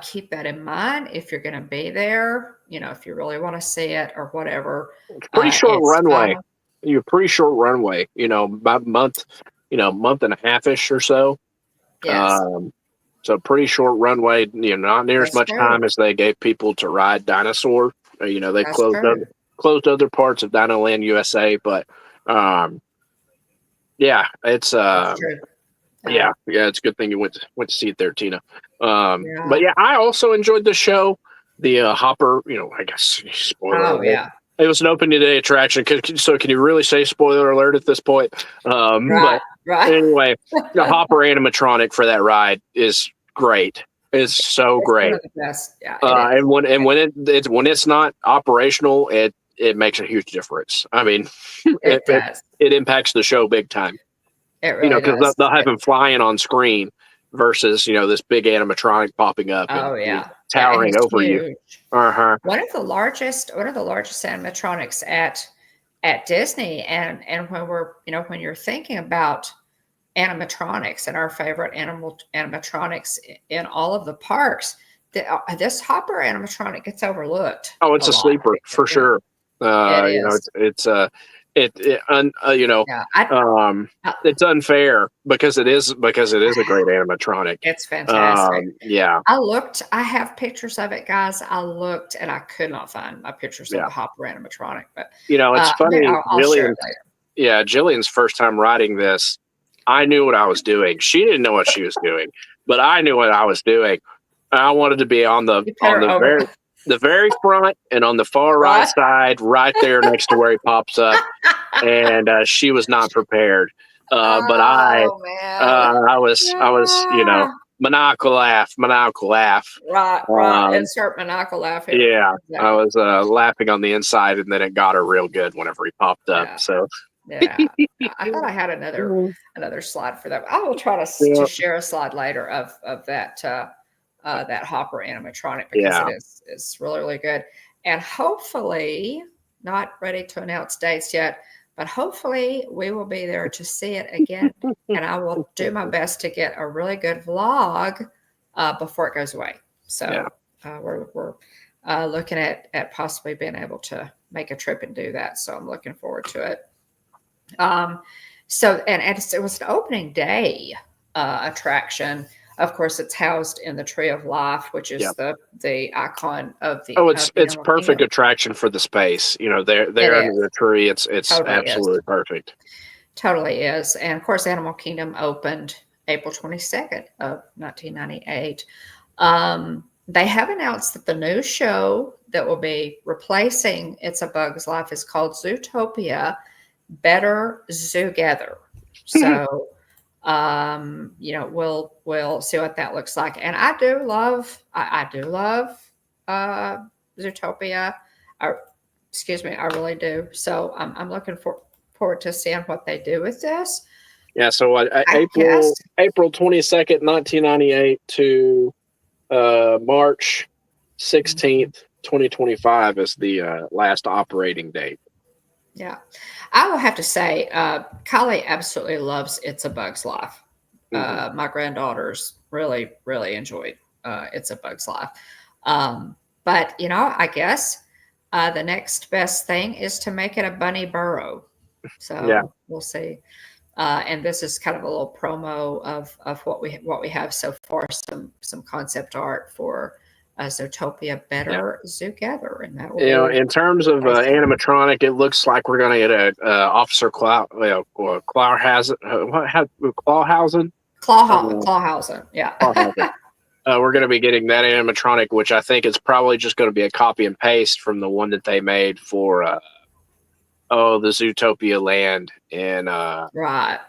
keep that in mind if you're going to be there, if you really want to see it or whatever. Pretty short runway. You're pretty short runway, about month and a half-ish or so. Yes. So pretty short runway, not near as much time as they gave people to ride Dinosaur. They closed other parts of Dinoland USA, but it's it's a good thing you went to see it there, Tina. But yeah, I also enjoyed the show. The Hopper, I guess spoiler alert. Yeah. It was an opening day attraction. So can you really say spoiler alert at this point? But anyway, the Hopper animatronic for that ride is great. It's so great. One of the best. Yeah. And when it's not operational, it makes a huge difference. I mean, it impacts the show big time. It really does. Because they'll have him flying on screen versus this big animatronic popping up. Towering over you. One of the largest animatronics at Disney, and when you're thinking about animatronics and our favorite animatronics in all of the parks, this Hopper animatronic gets overlooked. Oh, it's a sleeper for sure. It's unfair because it is a great animatronic. It's fantastic. I have pictures of it, guys. I looked and I could not find my pictures of the Hopper animatronic, but it's funny. I'll share it later. Yeah, Jillian's first time riding this, I knew what I was doing. She didn't know what she was doing, but I knew what I was doing. I wanted to be on the very front and on the far right side, right there next to where he pops up. And she was not prepared. But I was, maniacal laugh. Right. Insert maniacal laugh here. Yeah. Exactly. I was laughing on the inside, and then it got her real good whenever he popped up. Yeah. So. Yeah, I thought I had another slide for that. I will try to share a slide later of that that Hopper animatronic because it's really, really good. And hopefully, not ready to announce dates yet, but hopefully we will be there to see it again. And I will do my best to get a really good vlog before it goes away. So we're looking at possibly being able to make a trip and do that. So I'm looking forward to it. It was an opening day attraction. Of course, it's housed in the Tree of Life, which is the icon of the. Oh, it's perfect attraction for the space. They're under the tree. It's totally absolutely perfect. Totally is, and of course, Animal Kingdom opened April 22nd of 1998. They have announced that the new show that will be replacing It's a Bug's Life is called Zootopia Better Zoogether. So, we'll see what that looks like. And I do love Zootopia. I really do. So I'm looking forward to seeing what they do with this. Yeah, so April 22nd, 1998 to March 16th, 2025 is the last operating date. Yeah. I will have to say, Kylie absolutely loves It's a Bug's Life. My granddaughters really, really enjoyed It's a Bug's Life. But, I guess the next best thing is to make it a bunny burrow. So we'll see. And this is kind of a little promo of what we have so far. Some concept art for Zootopia Better Zoogether, and that will in terms of animatronic, it looks like we're going to get a Officer Clawhausen. Clawhausen, yeah. Clawhausen. We're going to be getting that animatronic, which I think is probably just going to be a copy and paste from the one that they made for the Zootopia Land in right.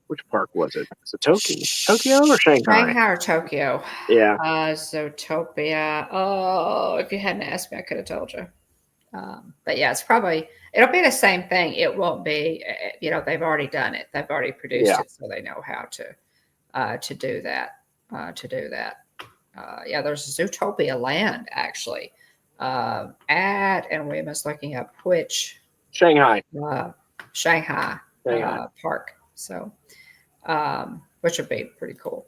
Which park was it? Was it Tokyo or Shanghai? Shanghai or Tokyo. Yeah. Zootopia. Oh, if you hadn't asked me, I could have told you. But yeah, it'll be the same thing. It won't be, they've already done it. They've already produced it, so they know how to do that. There's Zootopia Land actually. And we must looking up which Shanghai park. So, which would be pretty cool.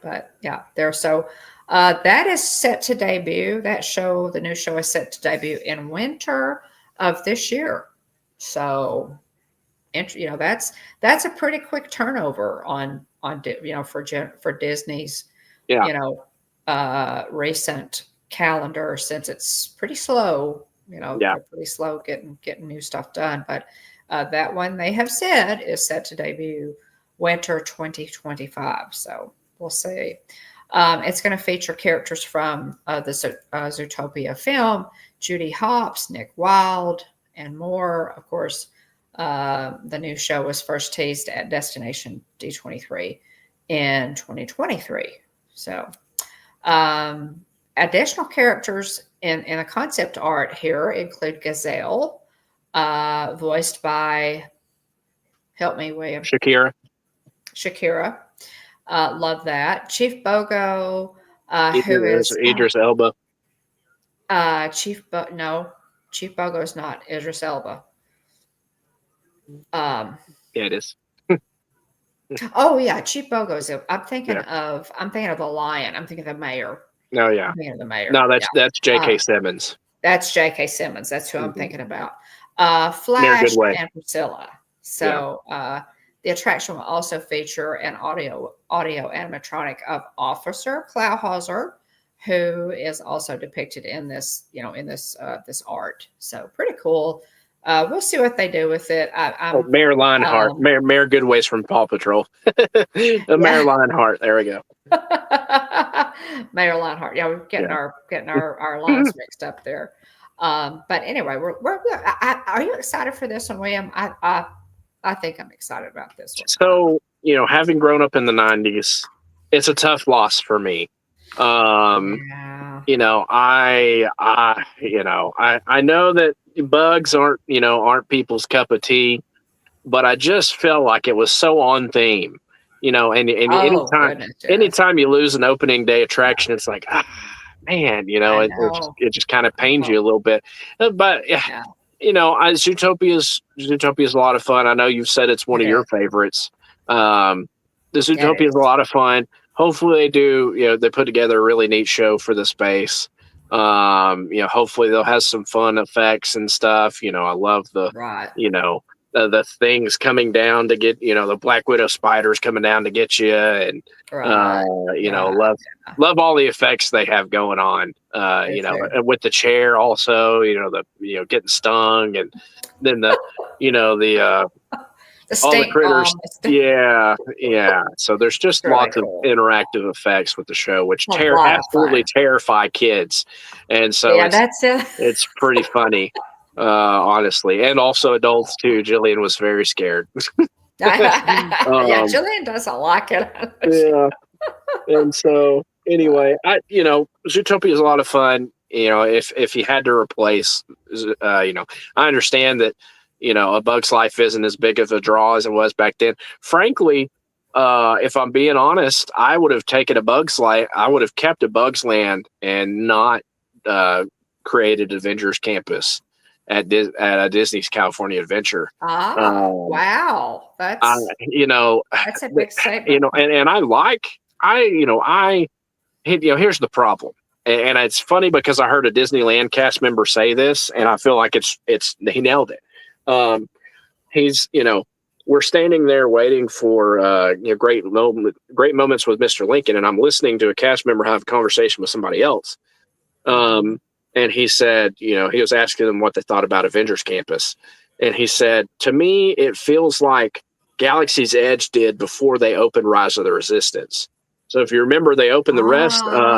But yeah, that is set to debut. The new show is set to debut in winter of this year. So, that's a pretty quick turnover for Disney's recent calendar, since it's pretty slow. They're pretty slow getting new stuff done. But that one they have said is set to debut winter 2025. So we'll see. It's going to feature characters from the Zootopia film, Judy Hopps, Nick Wilde, and more. Of course, the new show was first teased at Destination D23 in 2023. So additional characters in the concept art here include Gazelle, voiced by, help me, William. Shakira. Love that. Chief Bogo, who is Idris Elba. Chief Bogo is not Idris Elba. Yeah, it is. Oh yeah, Chief Bogo is. I'm thinking of the lion. I'm thinking of the mayor. Oh yeah. I'm thinking of the mayor. No, that's J.K. Simmons. That's J.K. Simmons. That's who I'm thinking about. Flash and Priscilla. So the attraction will also feature an audio animatronic of Officer Clawhausen, who is also depicted in this, this art. So pretty cool. We'll see what they do with it. Mayor Lionheart. Mayor Goodway's from Paw Patrol. Mayor Lionheart. There we go. Mayor Lionheart. Yeah, we're getting our lines mixed up there. But anyway, are you excited for this one, William? I think I'm excited about this one. So, having grown up in the 90s, it's a tough loss for me. I know that bugs aren't people's cup of tea, but I just felt like it was so on theme, and anytime you lose an opening day attraction, it's like, man, it just kind of pains you a little bit. But Zootopia is a lot of fun. I know you've said it's one of your favorites. The Zootopia is a lot of fun. Hopefully they do, they put together a really neat show for the space. Hopefully they'll have some fun effects and stuff. I love the things coming down to get, the Black Widow spiders coming down to get you, and love all the effects they have going on. With the chair also, getting stung, and then the The all the stink critters. bomb. The stink. Yeah. So there's just Really lots cool. of interactive effects with the show, which A lot of absolutely fun. terrify kids, and so Yeah, that's it. it's pretty funny, honestly, and also adults too. Jillian was very scared. Yeah, um, Jillian doesn't like it. yeah, and so anyway, Zootopia is a lot of fun. If you had to replace, I understand that, A Bug's Life isn't as big of a draw as it was back then. Frankly, if I'm being honest, I would have taken A Bug's Life. I would have kept A Bug's Land and not created Avengers Campus at Disney's California Adventure. Wow. I, That's a big statement. and here's the problem. And it's funny because I heard a Disneyland cast member say this, and I feel like he nailed it. He's, we're standing there waiting for great moments with Mr. Lincoln, and I'm listening to a cast member have a conversation with somebody else. And he said, he was asking them what they thought about Avengers Campus, and he said, to me, it feels like Galaxy's Edge did before they opened Rise of the Resistance. So if you remember, they opened the rest of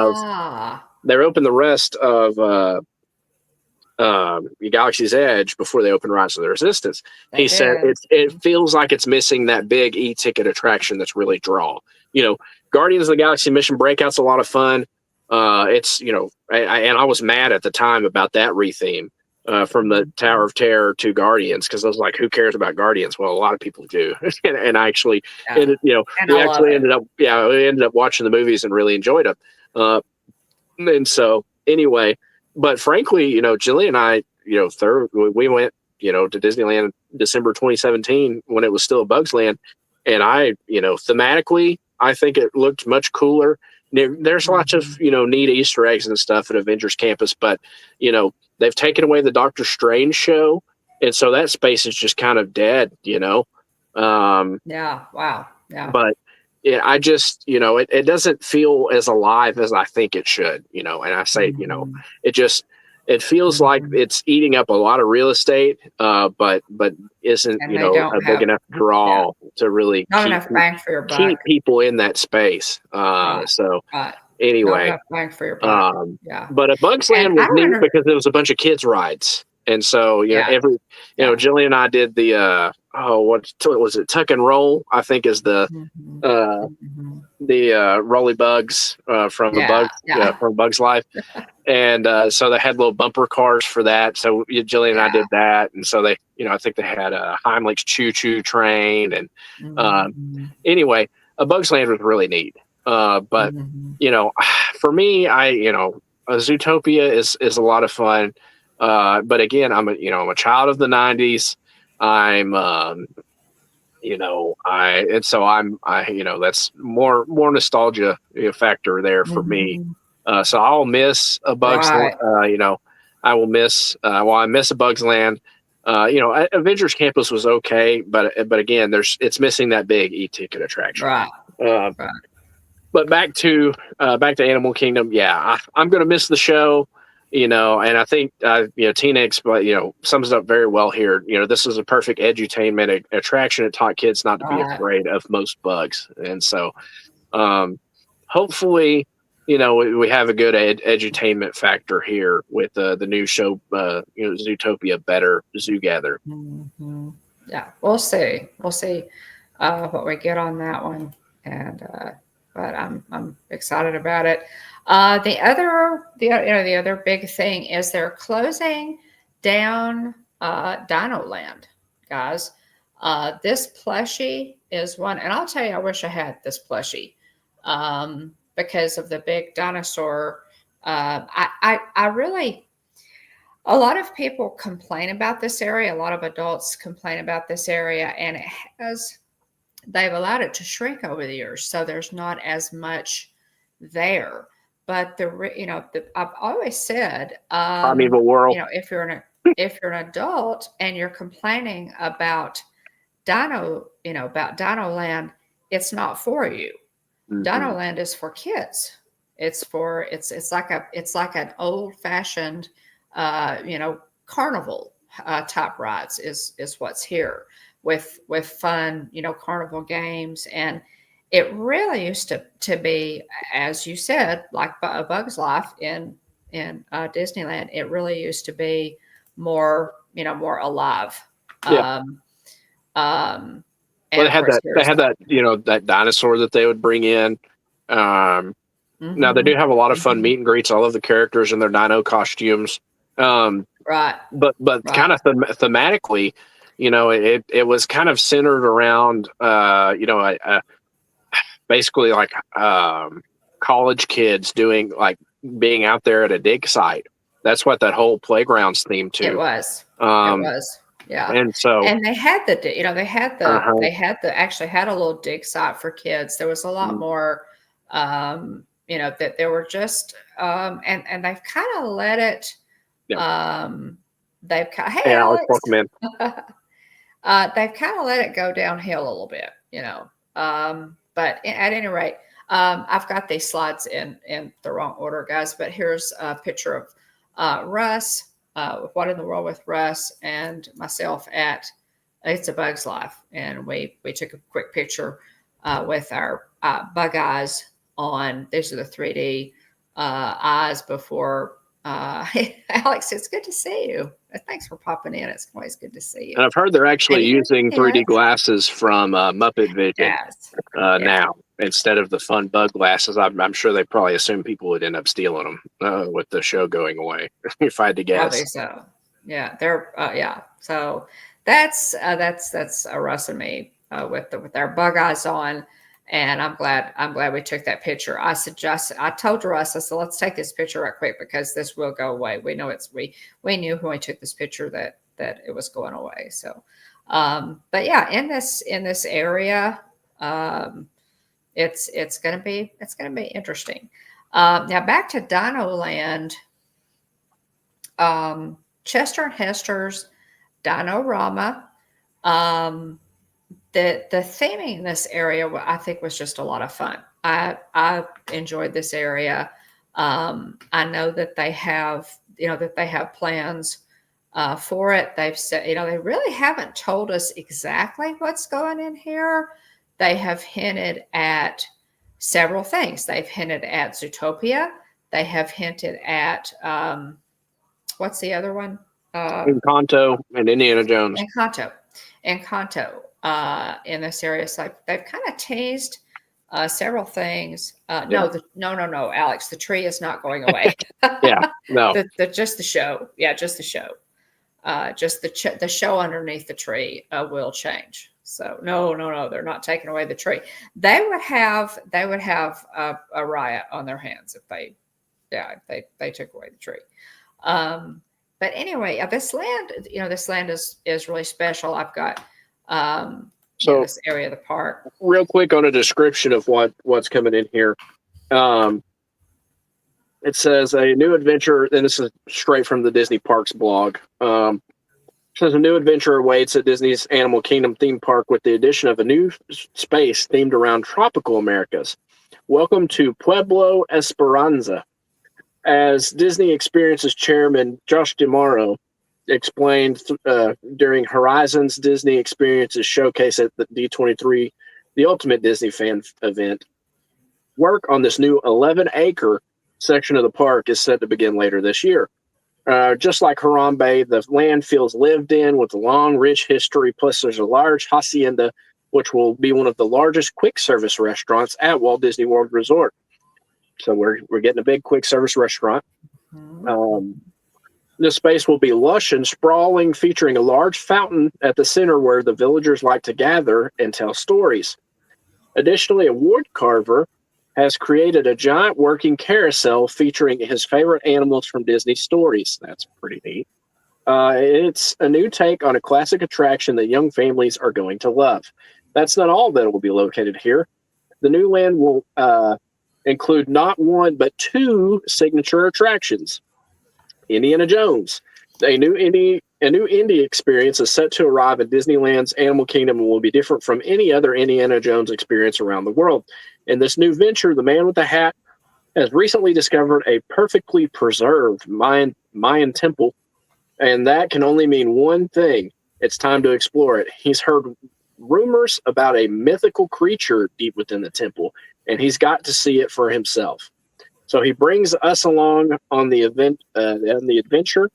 Galaxy's Edge before they opened Rise of the Resistance. He said it feels like it's missing that big e-ticket attraction that's really draw. Guardians of the Galaxy Mission Breakout's a lot of fun. It's I was mad at the time about that retheme from the Tower of Terror to Guardians, because I was like, who cares about Guardians? Well, a lot of people do, and I actually we ended up watching the movies and really enjoyed them. And so anyway, but frankly, Jillian and I, we went, to Disneyland December 2017 when it was still a Bugs Land, and thematically, I think it looked much cooler. There's lots of neat Easter eggs and stuff at Avengers Campus, but they've taken away the Doctor Strange show, and so that space is just kind of dead. Wow. Yeah. But I just it doesn't feel as alive as I think it should. And I say it feels like it's eating up a lot of real estate, but isn't a big enough draw to really not enough bang for your buck. Keep people in that space. So anyway, not enough bang for your buck. But A Bug's Land was neat because it was a bunch of kids rides, and so Jillian and I did the what was it, Tuck and Roll, I think is the Rolly Bugs from Bug's Life. And so they had little bumper cars for that. So Jillian and I did that. And so they, I think they had a Heimlich's Choo Choo train. And anyway, A Bug's Land was really neat. But for me, Zootopia is a lot of fun. But again, I'm a child of the 90s. I'm that's more nostalgia avengers there for me. So I'll miss A Bug's Land. I will miss. I miss A Bug's Land. Avengers Campus was okay, but again, it's missing that big e-ticket attraction. Right. But back to Animal Kingdom. Yeah, I'm going to miss the show. And I think Tina sums it up very well here. This is a perfect edutainment attraction. It taught kids not to be afraid of most bugs, and so hopefully. We have a good edutainment factor here with the new show, Zootopia, Better Zoogether. Yeah, we'll see. We'll see what we get on that one, and but I'm excited about it. The other big thing is they're closing down Dinoland, guys. This plushie is one, and I'll tell you, I wish I had this plushie. Because of the big dinosaur. I really, a lot of people complain about this area. A lot of adults complain about this area, and they've allowed it to shrink over the years. So there's not as much there. But I've always said, Primeval World. If you're an adult and you're complaining about Dinoland, it's not for you. Dinoland is for kids. It's like an old fashioned, carnival type rides is what's here, with fun, carnival games. And it really used to be, as you said, like A Bug's Life in Disneyland. It really used to be more, more alive. Yeah. And Well, they had that, that dinosaur that they would bring in. Now they do have a lot of fun meet and greets. I love the characters in their dino costumes. Right. But kind of thematically, it was kind of centered around, basically like college kids being out there at a dig site. That's what that whole playground's themed to. It was. It was. Yeah. And so, and they had they actually had a little dig site for kids. There was a lot more, that there were just, and they've kind of let it, they've kind hey, Alex, welcome in. They've kind of let it go downhill a little bit, but at any rate, I've got these slides in the wrong order, guys, but here's a picture of Russ, What in the World with Russ and myself at It's a Bug's Life. And we took a quick picture with our bug eyes on. These are the 3D eyes before. Alex, it's good to see you. Thanks for popping in. It's always good to see you. And I've heard they're actually using 3D glasses from Muppet Vision now instead of the fun bug glasses. I'm sure they probably assumed people would end up stealing them with the show going away, if I had to guess. Probably so. Yeah, they're So that's Russ and me with our bug eyes on. And I'm glad we took that picture. I told Russ, I said, let's take this picture right quick because this will go away. We know we knew when we took this picture that it was going away. So, but yeah, in this area, it's going to be interesting. Now back to Dinoland, Chester and Hester's Dinorama. The theming in this area, I think, was just a lot of fun. I enjoyed this area. I know that they have plans for it. They've said, they really haven't told us exactly what's going in here. They have hinted at several things. They've hinted at Zootopia. They have hinted at what's the other one? Encanto and Indiana Jones. Encanto. In this area, so they've kind of teased several things. No, Alex, the tree is not going away. Just the show. Yeah, just the show. Just the show underneath the tree will change. So no, they're not taking away the tree. They would have a riot on their hands if they took away the tree. But anyway, this land is really special. I've got so this area of the park. Real quick on a description of what's coming in here. It says a new adventure, and this is straight from the Disney Parks blog. It says a new adventure awaits at Disney's Animal Kingdom theme park with the addition of a new space themed around tropical Americas. Welcome to Pueblo Esperanza. As Disney Experiences chairman Josh DeMorrow explained during Horizons Disney Experiences showcase at the D23, the Ultimate Disney Fan event, work on this new 11-acre section of the park is set to begin later this year. Just like Harambe, the land feels lived in with a long, rich history, plus there's a large hacienda, which will be one of the largest quick service restaurants at Walt Disney World Resort. So we're getting a big quick service restaurant. This space will be lush and sprawling, featuring a large fountain at the center where the villagers like to gather and tell stories. Additionally, a wood carver has created a giant working carousel featuring his favorite animals from Disney stories. That's pretty neat. It's a new take on a classic attraction that young families are going to love. That's not all that will be located here. The new land will include not one, but two signature attractions. Indiana Jones. A new indie experience is set to arrive at Disneyland's Animal Kingdom and will be different from any other Indiana Jones experience around the world. In this new venture, the man with the hat has recently discovered a perfectly preserved Mayan temple, and that can only mean one thing. It's time to explore it. He's heard rumors about a mythical creature deep within the temple, and he's got to see it for himself. So he brings us along on the adventure.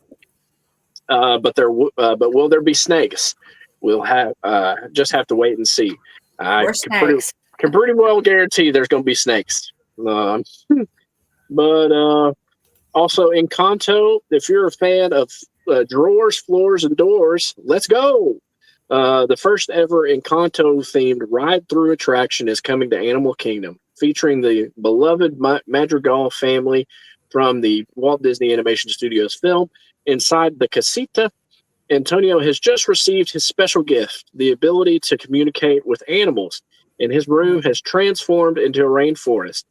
But will there be snakes? We'll just have to wait and see. I We're snakes. can pretty well guarantee there's going to be snakes. But also Encanto, if you're a fan of drawers, floors, and doors, let's go. The first ever Encanto themed ride through attraction is coming to Animal Kingdom, featuring the beloved Madrigal family from the Walt Disney Animation Studios film. Inside the casita, Antonio has just received his special gift, the ability to communicate with animals, and his room has transformed into a rainforest.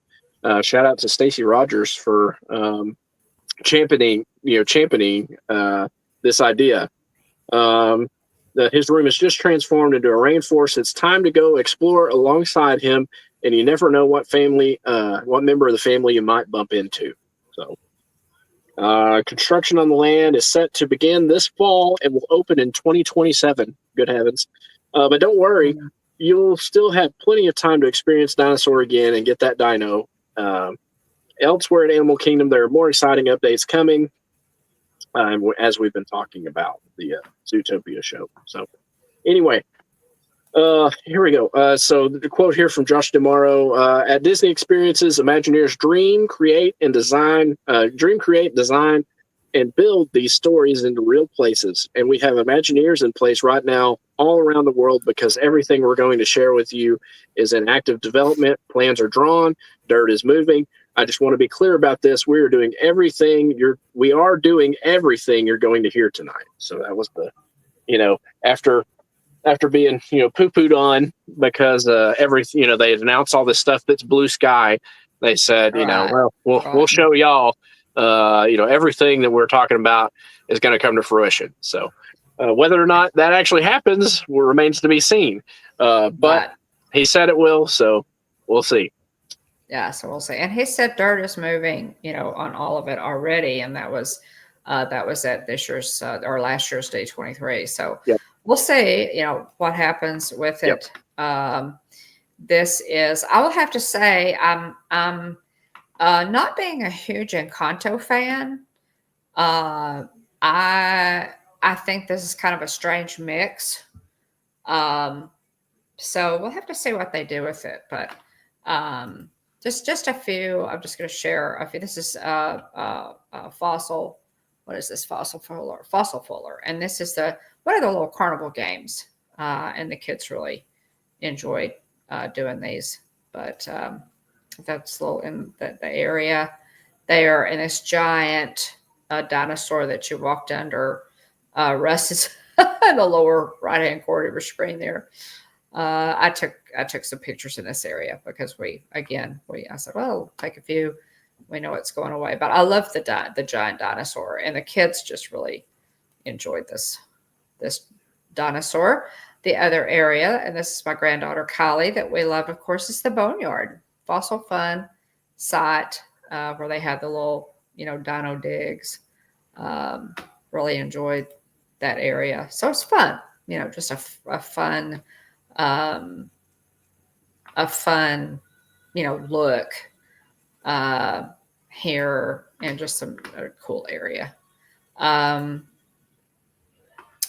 Shout out to Stacey Rogers for championing this idea. His room is just transformed into a rainforest. It's time to go explore alongside him, and you never know what member of the family you might bump into. So, construction on the land is set to begin this fall and will open in 2027. Good heavens! But don't worry, you'll still have plenty of time to experience Dinosaur again and get that dino. Elsewhere at Animal Kingdom, there are more exciting updates coming, as we've been talking about the Zootopia show. So, anyway, here we go. So, the quote here from Josh DeMauro: at Disney Experiences, Imagineers dream, create, design, and build these stories into real places. And we have Imagineers in place right now all around the world because everything we're going to share with you is in active development. Plans are drawn, dirt is moving. I just want to be clear about this. We are doing everything you're going to hear tonight. So that was after being poo-pooed on because they had announced all this stuff that's blue sky. They said, we'll show y'all everything that we're talking about is going to come to fruition. So whether or not that actually happens remains to be seen. But he said it will, so we'll see. Yeah, so we'll see. And he said dirt is moving, on all of it already, and that was at this year's or last year's Day 23. So we'll see, what happens with it. This is, I will have to say, I'm not being a huge Encanto fan. I think this is kind of a strange mix. So we'll have to see what they do with it, but. Just a few. I'm just going to share a few. This is Fossil. What is this? Fossil Fuller. And this is one of the little carnival games. And the kids really enjoyed doing these. But that's a little in the area there. And this giant dinosaur that you walked under. Russ is in the lower right-hand corner of your screen there. I took some pictures in this area because I said, well, take a few. We know it's going away, but I love the giant dinosaur, and the kids just really enjoyed this dinosaur. The other area, and this is my granddaughter Kylie that we love, of course, is the Boneyard Fossil Fun site where they have the little dino digs. Really enjoyed that area, so it's fun. Just a fun. Look here, and just some cool area.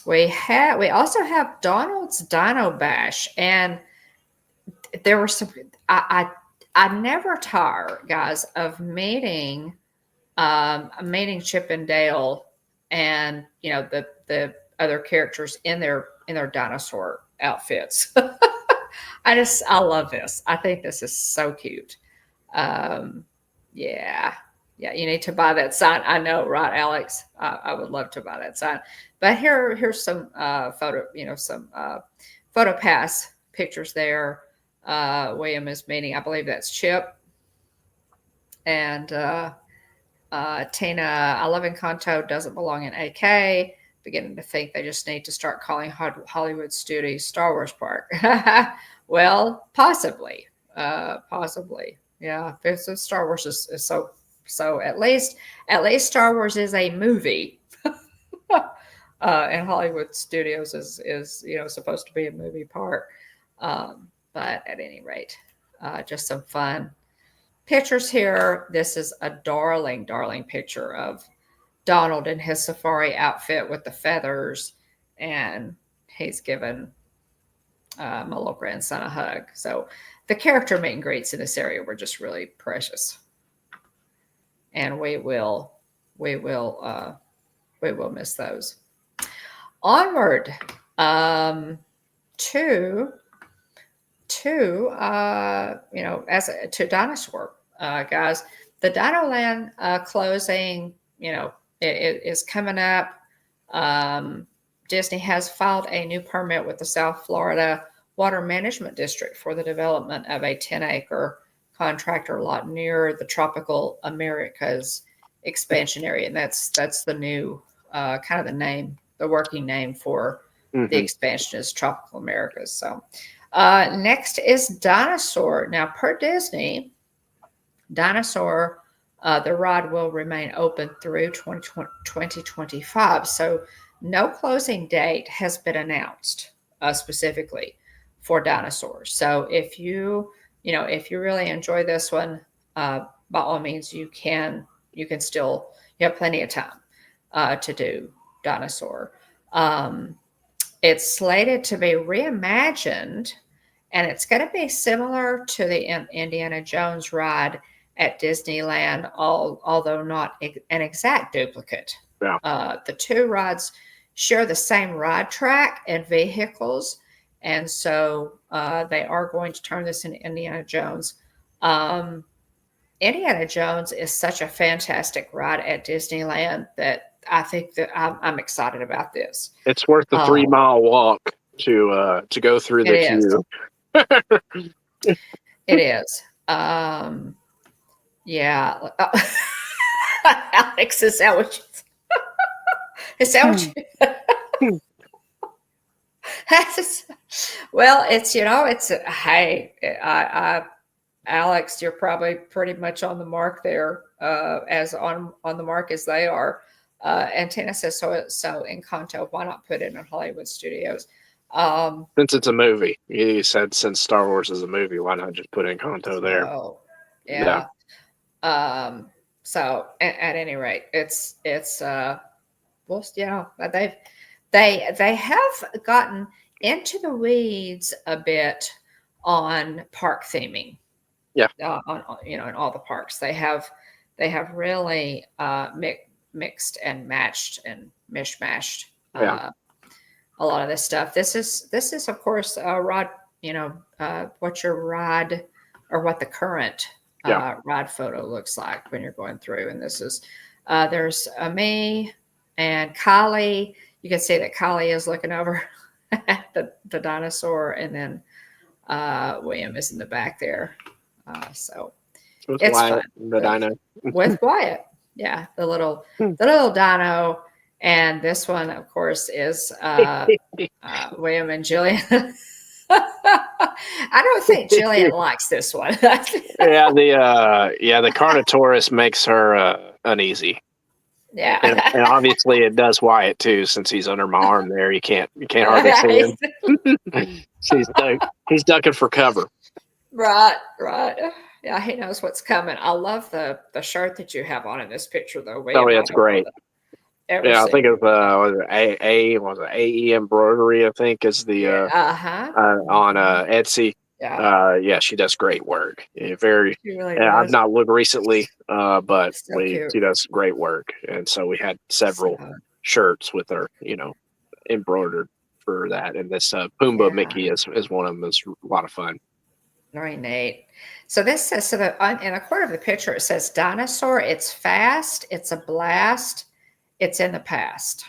We also have Donald's Dino Bash, and there were some. I never tire, guys, of meeting Chip and Dale, and the other characters in their dinosaur outfits. I love this. I think this is so cute. You need to buy that sign. I know, right, Alex? I would love to buy that sign. But here's some photo pass pictures there. William is meeting, I believe that's Chip. And Tina, I love Encanto, doesn't belong in AK. Beginning to think they just need to start calling Hollywood Studios Star Wars Park. Well, possibly. Yeah. So Star Wars is so at least Star Wars is a movie. and Hollywood Studios is supposed to be a movie park. But at any rate, just some fun pictures here. This is a darling, darling picture of Donald in his safari outfit with the feathers, and he's given my little grandson a hug. So the character meet and greets in this area were just really precious, and we will miss those. Onward to to Dinosaur, guys. The Dinoland closing, it is coming up. Disney has filed a new permit with the South Florida Water Management District for the development of a 10-acre contractor lot near the Tropical Americas expansion area, and that's the new kind of the working name for the expansion is Tropical Americas. So next is Dinosaur. Now, per Disney, Dinosaur, the ride will remain open through 2025. So no closing date has been announced specifically for Dinosaur. So if you really enjoy this one, by all means, you have plenty of time to do Dinosaur. It's slated to be reimagined, and it's going to be similar to the Indiana Jones ride at Disneyland, although not an exact duplicate. Yeah. The two rides share the same ride track and vehicles, and so they are going to turn this into Indiana Jones. Indiana Jones is such a fantastic ride at Disneyland that I think that I'm excited about this. It's worth the 3-mile walk to go through the queue. It is. Yeah. Alex, is that what you well, it's hey, Alex, you're probably pretty much on the mark there, as on the mark as they are. And Tina says, so Encanto, why not put it in Hollywood Studios? Since it's a movie, you said since Star Wars is a movie, why not just put Encanto there? Oh, yeah. So at any rate, it's well, they have gotten into the weeds a bit on park theming. Yeah. In all the parks, they have really mixed and matched and mishmashed a lot of this stuff. This is of course a ride. What your ride or what the current ride photo looks like when you're going through. And this is there's me and Kylie. You can see that Kylie is looking over at the dinosaur, and then William is in the back there. So with it's Wyatt, fun. the dino. With Wyatt. Yeah, the little dino. And this one, of course, is William and Jillian. I don't think Jillian likes this one. The Carnotaurus makes her uneasy. Yeah, and obviously it does Wyatt too, since he's under my arm there. You can't hardly see him. He's ducking for cover. Right. Yeah, he knows what's coming. I love the shirt that you have on in this picture, though. William, it's great. I think it was AE embroidery. I think is the on Etsy. Yeah, she does great work. Really I've not looked recently, but she does great work, and so we had several shirts with her, embroidered for that. And this Pumbaa Mickey is one of them. Is a lot of fun. Very neat. So this says in the corner of the picture it says Dinosaur. It's fast. It's a blast. It's in the past.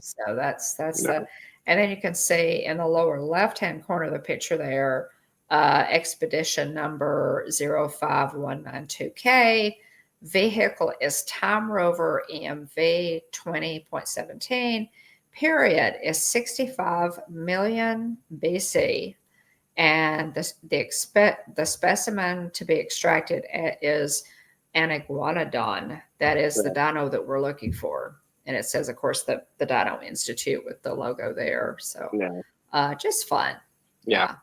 So that's the, and then you can see in the lower left-hand corner of the picture there, expedition number 05192K. Vehicle is Time Rover EMV 20.17. Period is 65 million BC. And the specimen to be extracted is an iguanodon. That is the dino that we're looking for. and it says, of course, the Dino Institute with the logo there. So just fun. Yeah.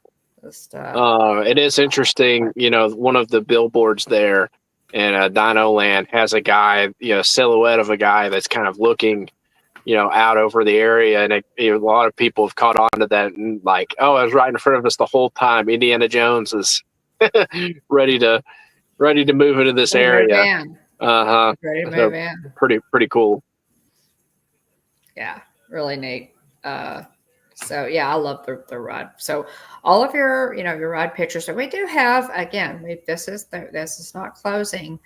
Just, it is interesting, one of the billboards there in Dinoland has a guy, silhouette of a guy that's kind of looking, out over the area, and a lot of people have caught on to that, and like, oh, I was right in front of us the whole time. Indiana Jones is ready to move into this area. Ready to move in. Pretty cool. Yeah, really neat. So yeah, I love the ride. So all of your your ride pictures. So we do have, again, this is not closing.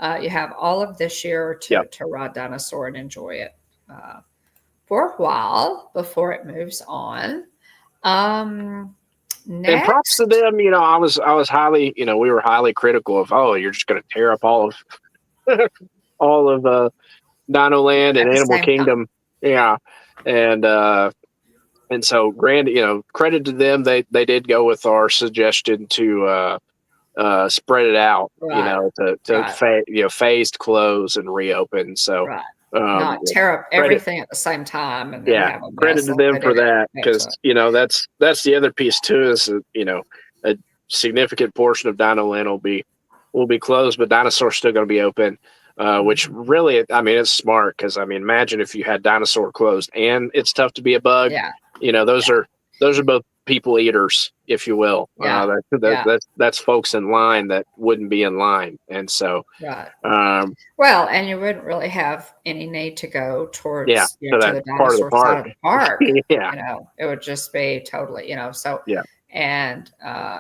You have all of this year to ride Dinosaur and enjoy it for a while before it moves on. Next, and props to them. I was highly, we were highly critical of, oh, you're just going to tear up all of Dinoland and Animal Kingdom. Yeah. And so credit to them. They did go with our suggestion to spread it out, phased close and reopen. So not tear up everything at the same time. And then have a credit to them for that, because that's the other piece too, is a significant portion of Dinoland will be closed, but Dinosaur's still going to be open. Which really, I mean, it's smart, because imagine if you had Dinosaur closed and it's tough to be a bug. Those are both people eaters, if you will. That's folks in line that wouldn't be in line, and so well, and you wouldn't really have any need to go towards to the Dinosaur side of the park. It would just be totally so and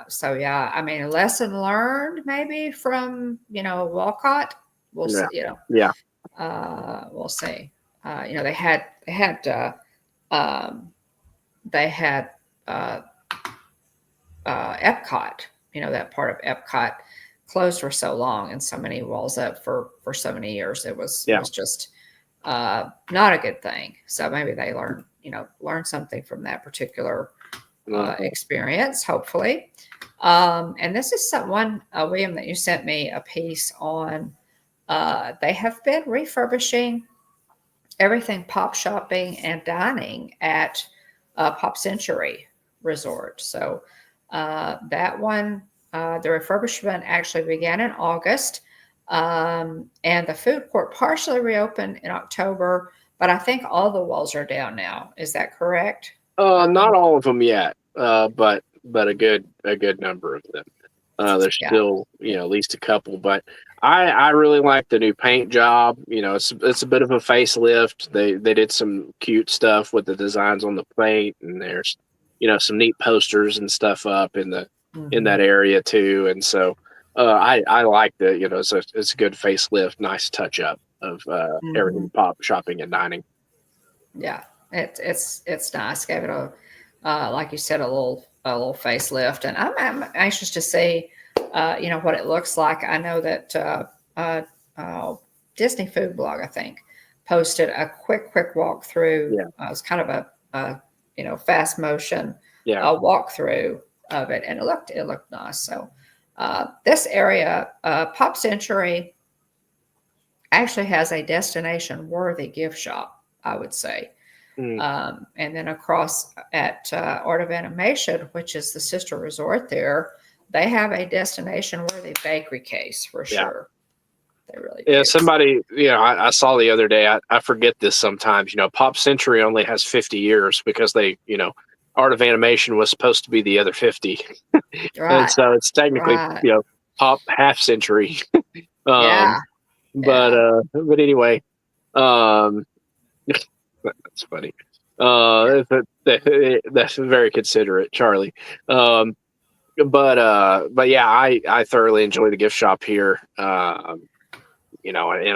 so I mean, lesson learned maybe from Walcott. We'll see. We'll see. They had Epcot. That part of Epcot closed for so long and so many walls up for so many years. It was just not a good thing. So maybe they learned something from that particular experience, hopefully. And this is one, William, that you sent me a piece on. They have been refurbishing everything pop shopping and dining at Pop Century Resort. So that one, the refurbishment actually began in August, and the food court partially reopened in October, but I think all the walls are down now. Is that correct? Not all of them yet, but a good number of them. There's still at least a couple, but I really like the new paint job. It's a bit of a facelift. They did some cute stuff with the designs on the paint, and there's some neat posters and stuff up in that area too. And so I like it's a good facelift, nice touch up of everything pop shopping and dining. Yeah, it's nice. Gave it a like you said, a little facelift, and I'm anxious to see what it looks like. I know that Disney Food Blog, I think, posted a quick walkthrough. It was kind of a fast motion walkthrough of it, and it looked nice. So this area, Pop Century, actually has a destination worthy gift shop, I would say. And then across at Art of Animation, which is the sister resort there, they have a destination worthy bakery case for sure. They really do. Somebody, I saw the other day, I forget this sometimes, Pop Century only has 50 years because they, Art of Animation was supposed to be the other 50. And so it's technically, Pop half century. But anyway, that's funny. That's very considerate, Charlie. But yeah, I thoroughly enjoy the gift shop here. And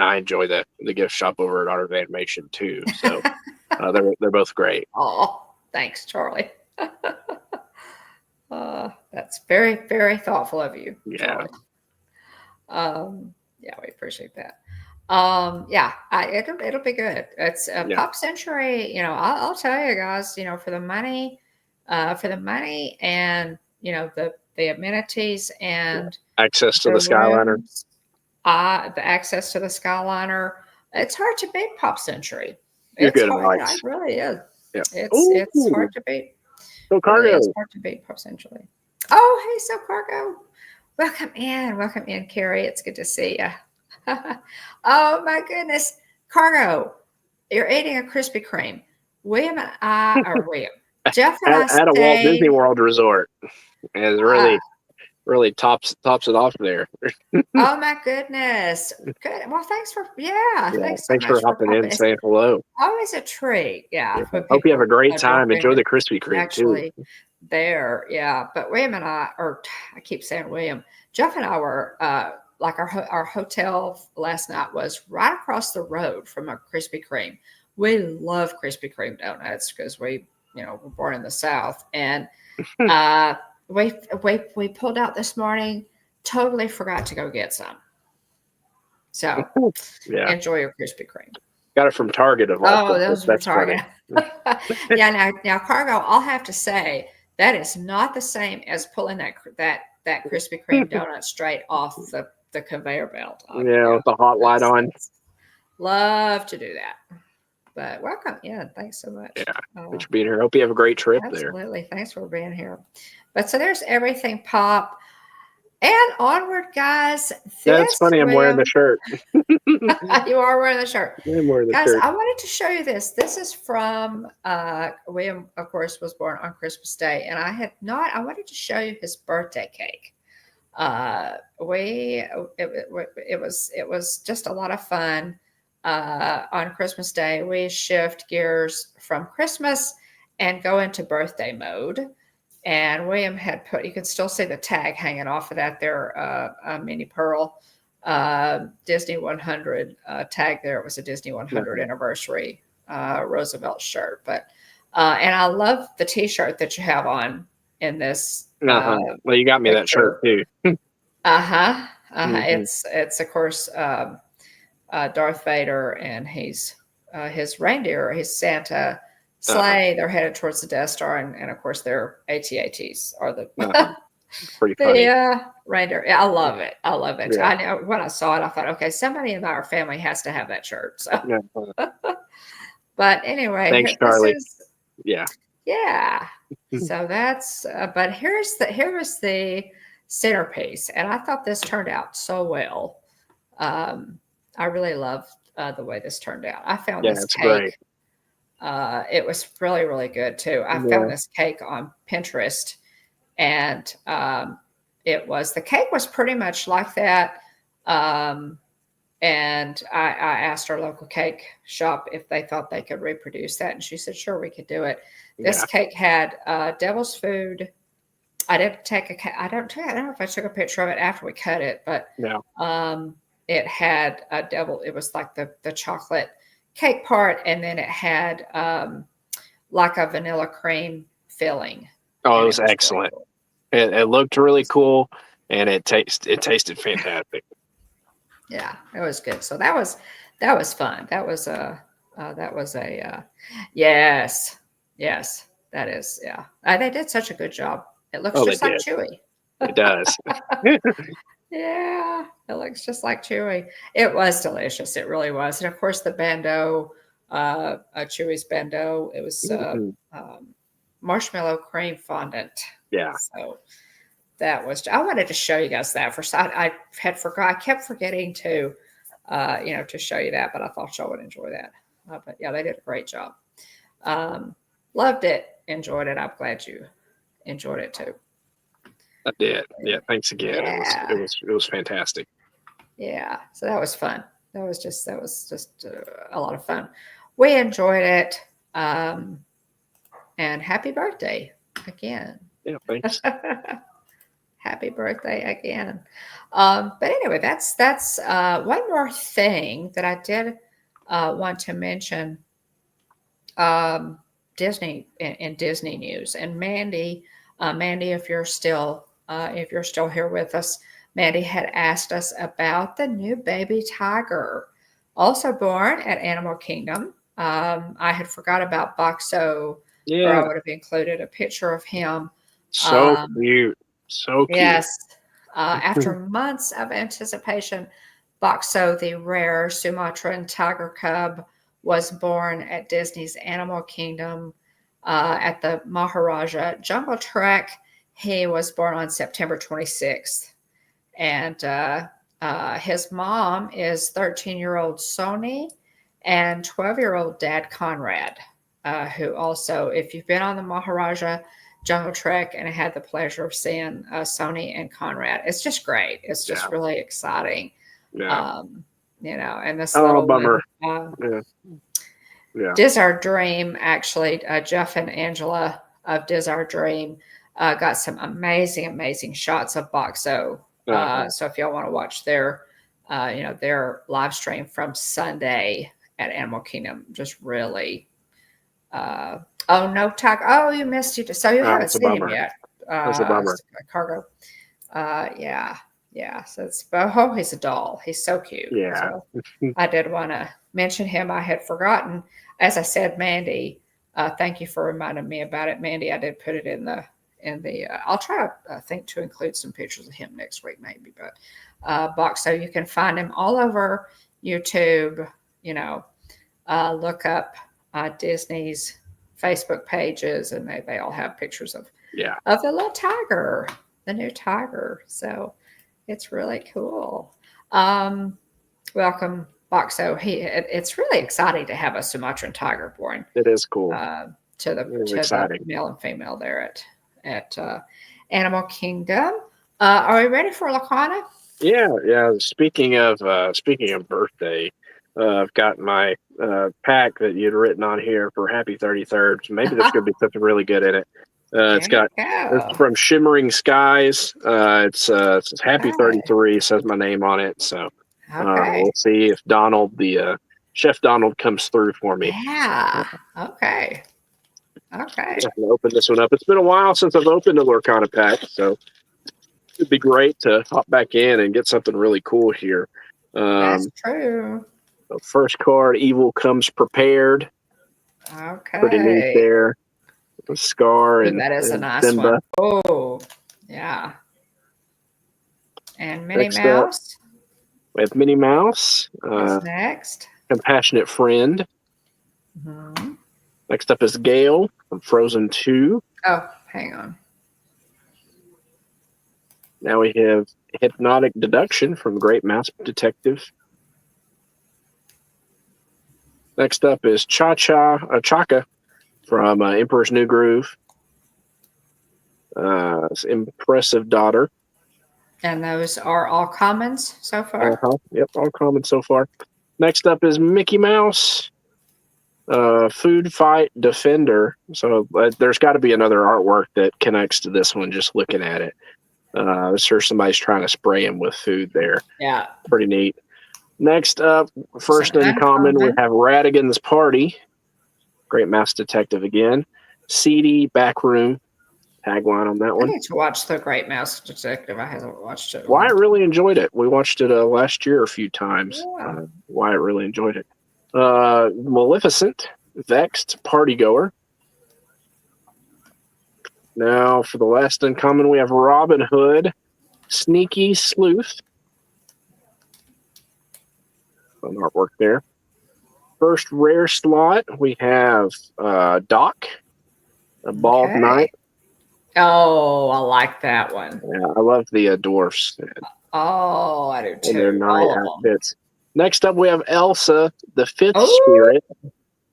I enjoy the gift shop over at Art of Animation too. So they're both great. Oh, thanks, Charlie. That's very, very thoughtful of you, Charlie. We appreciate that. It'll be good. It's Pop Century. I'll tell you guys, for the money and the amenities and access to the Skyliner. The access to the Skyliner. It's hard to beat Pop Century. You're It's good at hard. heights. It really is. Yeah. It's Ooh, hard to beat. so Really cargo. is hard to beat potentially. Oh, hey, so cargo. Welcome in. Welcome in, Carrie. It's good to see you. Oh my goodness. Cargo. You're eating a Krispy Kreme. William and I, or William, Jeff and I At a Walt stayed. Disney World resort. It really tops it off there. Oh my goodness. Good. Well, thanks so Thanks much for for hopping in popping. and It's saying hello. always a treat. Yeah. When Hope you have a people great drop time. Enjoy in the Krispy Kreme actually too. there. Yeah. But William and I, or I keep saying William, Jeff and I were like our hotel last night was right across the road from a Krispy Kreme. We love Krispy Kreme donuts because we, were born in the South. And we pulled out this morning, totally forgot to go get some. So Yeah. enjoy your Krispy Kreme. Got it from Target of all Oh, those were That's funny. Target. Yeah, now cargo, I'll have to say that is not the same as pulling that Krispy Kreme donut straight off the conveyor belt. Yeah, with the hot light on. Love to do that. But welcome in. Thanks so much. Yeah, thanks for being here. Hope you have a great trip there. Absolutely. Thanks for being here. But so there's everything pop. And onward, guys. That's funny. I'm wearing the shirt. You are wearing the shirt. I'm wearing the Guys, shirt. I wanted to show you this. This is from William, of course, was born on Christmas Day. And I wanted to show you his birthday cake. It was just a lot of fun. On Christmas Day, we shift gears from Christmas and go into birthday mode. And William had you could still see the tag hanging off of that there, Minnie Pearl Disney 100 tag there. It was a Disney 100 anniversary Roosevelt shirt. But and I love the T-shirt that you have on in this. Well, you got me picture. that shirt too. Mm-hmm. It's of course Darth Vader and his reindeer, his Santa sleigh. They're headed towards the Death Star, and of course their AT-ATs are the pretty funny. The reindeer. Yeah, I love it. I love it. Yeah. I know when I saw it, I thought, okay, somebody in our family has to have that shirt. So, but anyway, thanks, Charlie. Yeah. So that's. But here was the centerpiece, and I thought this turned out so well. I really loved the way this turned out. I found this cake. Great. It was really, really good too. I found this cake on Pinterest, and the cake was pretty much like that. And I asked our local cake shop if they thought they could reproduce that, and she said, sure, we could do it. This cake had devil's food. I didn't take I don't know if I took a picture of it after we cut it, but it had a it was like the chocolate cake part, and then it had like a vanilla cream filling. Oh, it was excellent. Really cool. It looked really cool, and it tasted fantastic. Yeah, it was good. So that was fun. That was a yes, that is, yeah. They did such a good job. It looks just like Chewy. It does. Yeah, it looks just like Chewy. It was delicious. It really was. And of course the bandeau, Chewy's bandeau, it was marshmallow cream fondant. Yeah. So that was, I wanted to show you guys that I kept forgetting to show you that, but I thought y'all would enjoy that. But yeah, they did a great job. Loved it. Enjoyed it. I'm glad you enjoyed it too. I did. Yeah. Thanks again. Yeah. It was fantastic. Yeah. So that was fun. That was just a lot of fun. We enjoyed it. And happy birthday again. Yeah. Thanks. Happy birthday again. But anyway, that's one more thing that I did want to mention. Disney in Disney news, and Mandy, if you're still here with us, Mandy had asked us about the new baby tiger, also born at Animal Kingdom. I had forgot about Boxo. Yeah, or I would have included a picture of him. So cute. So cute. Yes. After months of anticipation, Boxo, the rare Sumatran tiger cub, was born at Disney's Animal Kingdom at the Maharaja Jungle Trek. He was born on September 26th. And his mom is 13-year-old Sony and 12-year-old dad Conrad, who also, if you've been on the Maharaja Jungle Trek and had the pleasure of seeing Sony and Conrad, it's just great. It's just really exciting. Yeah. And this little bummer. Desert Dream, actually, Jeff and Angela of Desert Dream got some amazing shots of Boxo. So if y'all want to watch their live stream from Sunday at Animal Kingdom, just really. Oh no, Tiger! Oh, you missed it. So you haven't seen him yet. That's a bummer. Cargo. Yeah. So he's a doll. He's so cute. Yeah. So I did want to mention him. I had forgotten. As I said, Mandy, thank you for reminding me about it, Mandy. I did put it in the. I'll try to include some pictures of him next week, maybe. But Box, so you can find him all over YouTube. Look up Disney's Facebook pages, and they all have pictures of the little tiger, the new tiger. So it's really cool. Welcome, Boxo. It's really exciting to have a Sumatran tiger born. It is cool. To the male and female there at Animal Kingdom. Are we ready for Lorcana? Yeah. Speaking of birthday, I've got my pack that you'd written on here for Happy 33rd. So maybe there's going to be something really good in it. It's from Shimmering Skies. It says Happy 33, says my name on it. So we'll see if Donald, the Chef Donald, comes through for me. Yeah. Okay. I'm going to open this one up. It's been a while since I've opened a Lorcana pack, so it'd be great to hop back in and get something really cool here. That's true. The first card, Evil Comes Prepared. Okay. Pretty neat there. The Scar and that is a nice Simba. one. Oh, yeah. And Minnie Mouse. We have Minnie Mouse. Next. Compassionate Friend. Mm-hmm. Next up is Gale from Frozen 2. Oh, hang on. Now we have Hypnotic Deduction from Great Mouse Detective. Next up is Chaka from Emperor's New Groove. Impressive Daughter. And those are all commons so far? Yep, all commons so far. Next up is Mickey Mouse. Food Fight Defender. So there's got to be another artwork that connects to this one just looking at it. I'm sure somebody's trying to spray him with food there. Yeah. Pretty neat. Next up, first uncommon, we have Radigan's Party. Great Mouse Detective again. CD Backroom. Tagline on that one. I need to watch The Great Mouse Detective. I haven't watched it. Wyatt really enjoyed it. We watched it last year a few times. Yeah. Wyatt really enjoyed it. Maleficent, Vexed, Partygoer. Now, for the last uncommon, we have Robin Hood, Sneaky Sleuth. Fun artwork there. First rare slot, we have Doc, a Bald Knight. Oh, I like that one. Yeah, I love the dwarfs. Oh, I do too. And their knight outfits. Next up, we have Elsa, the Fifth Spirit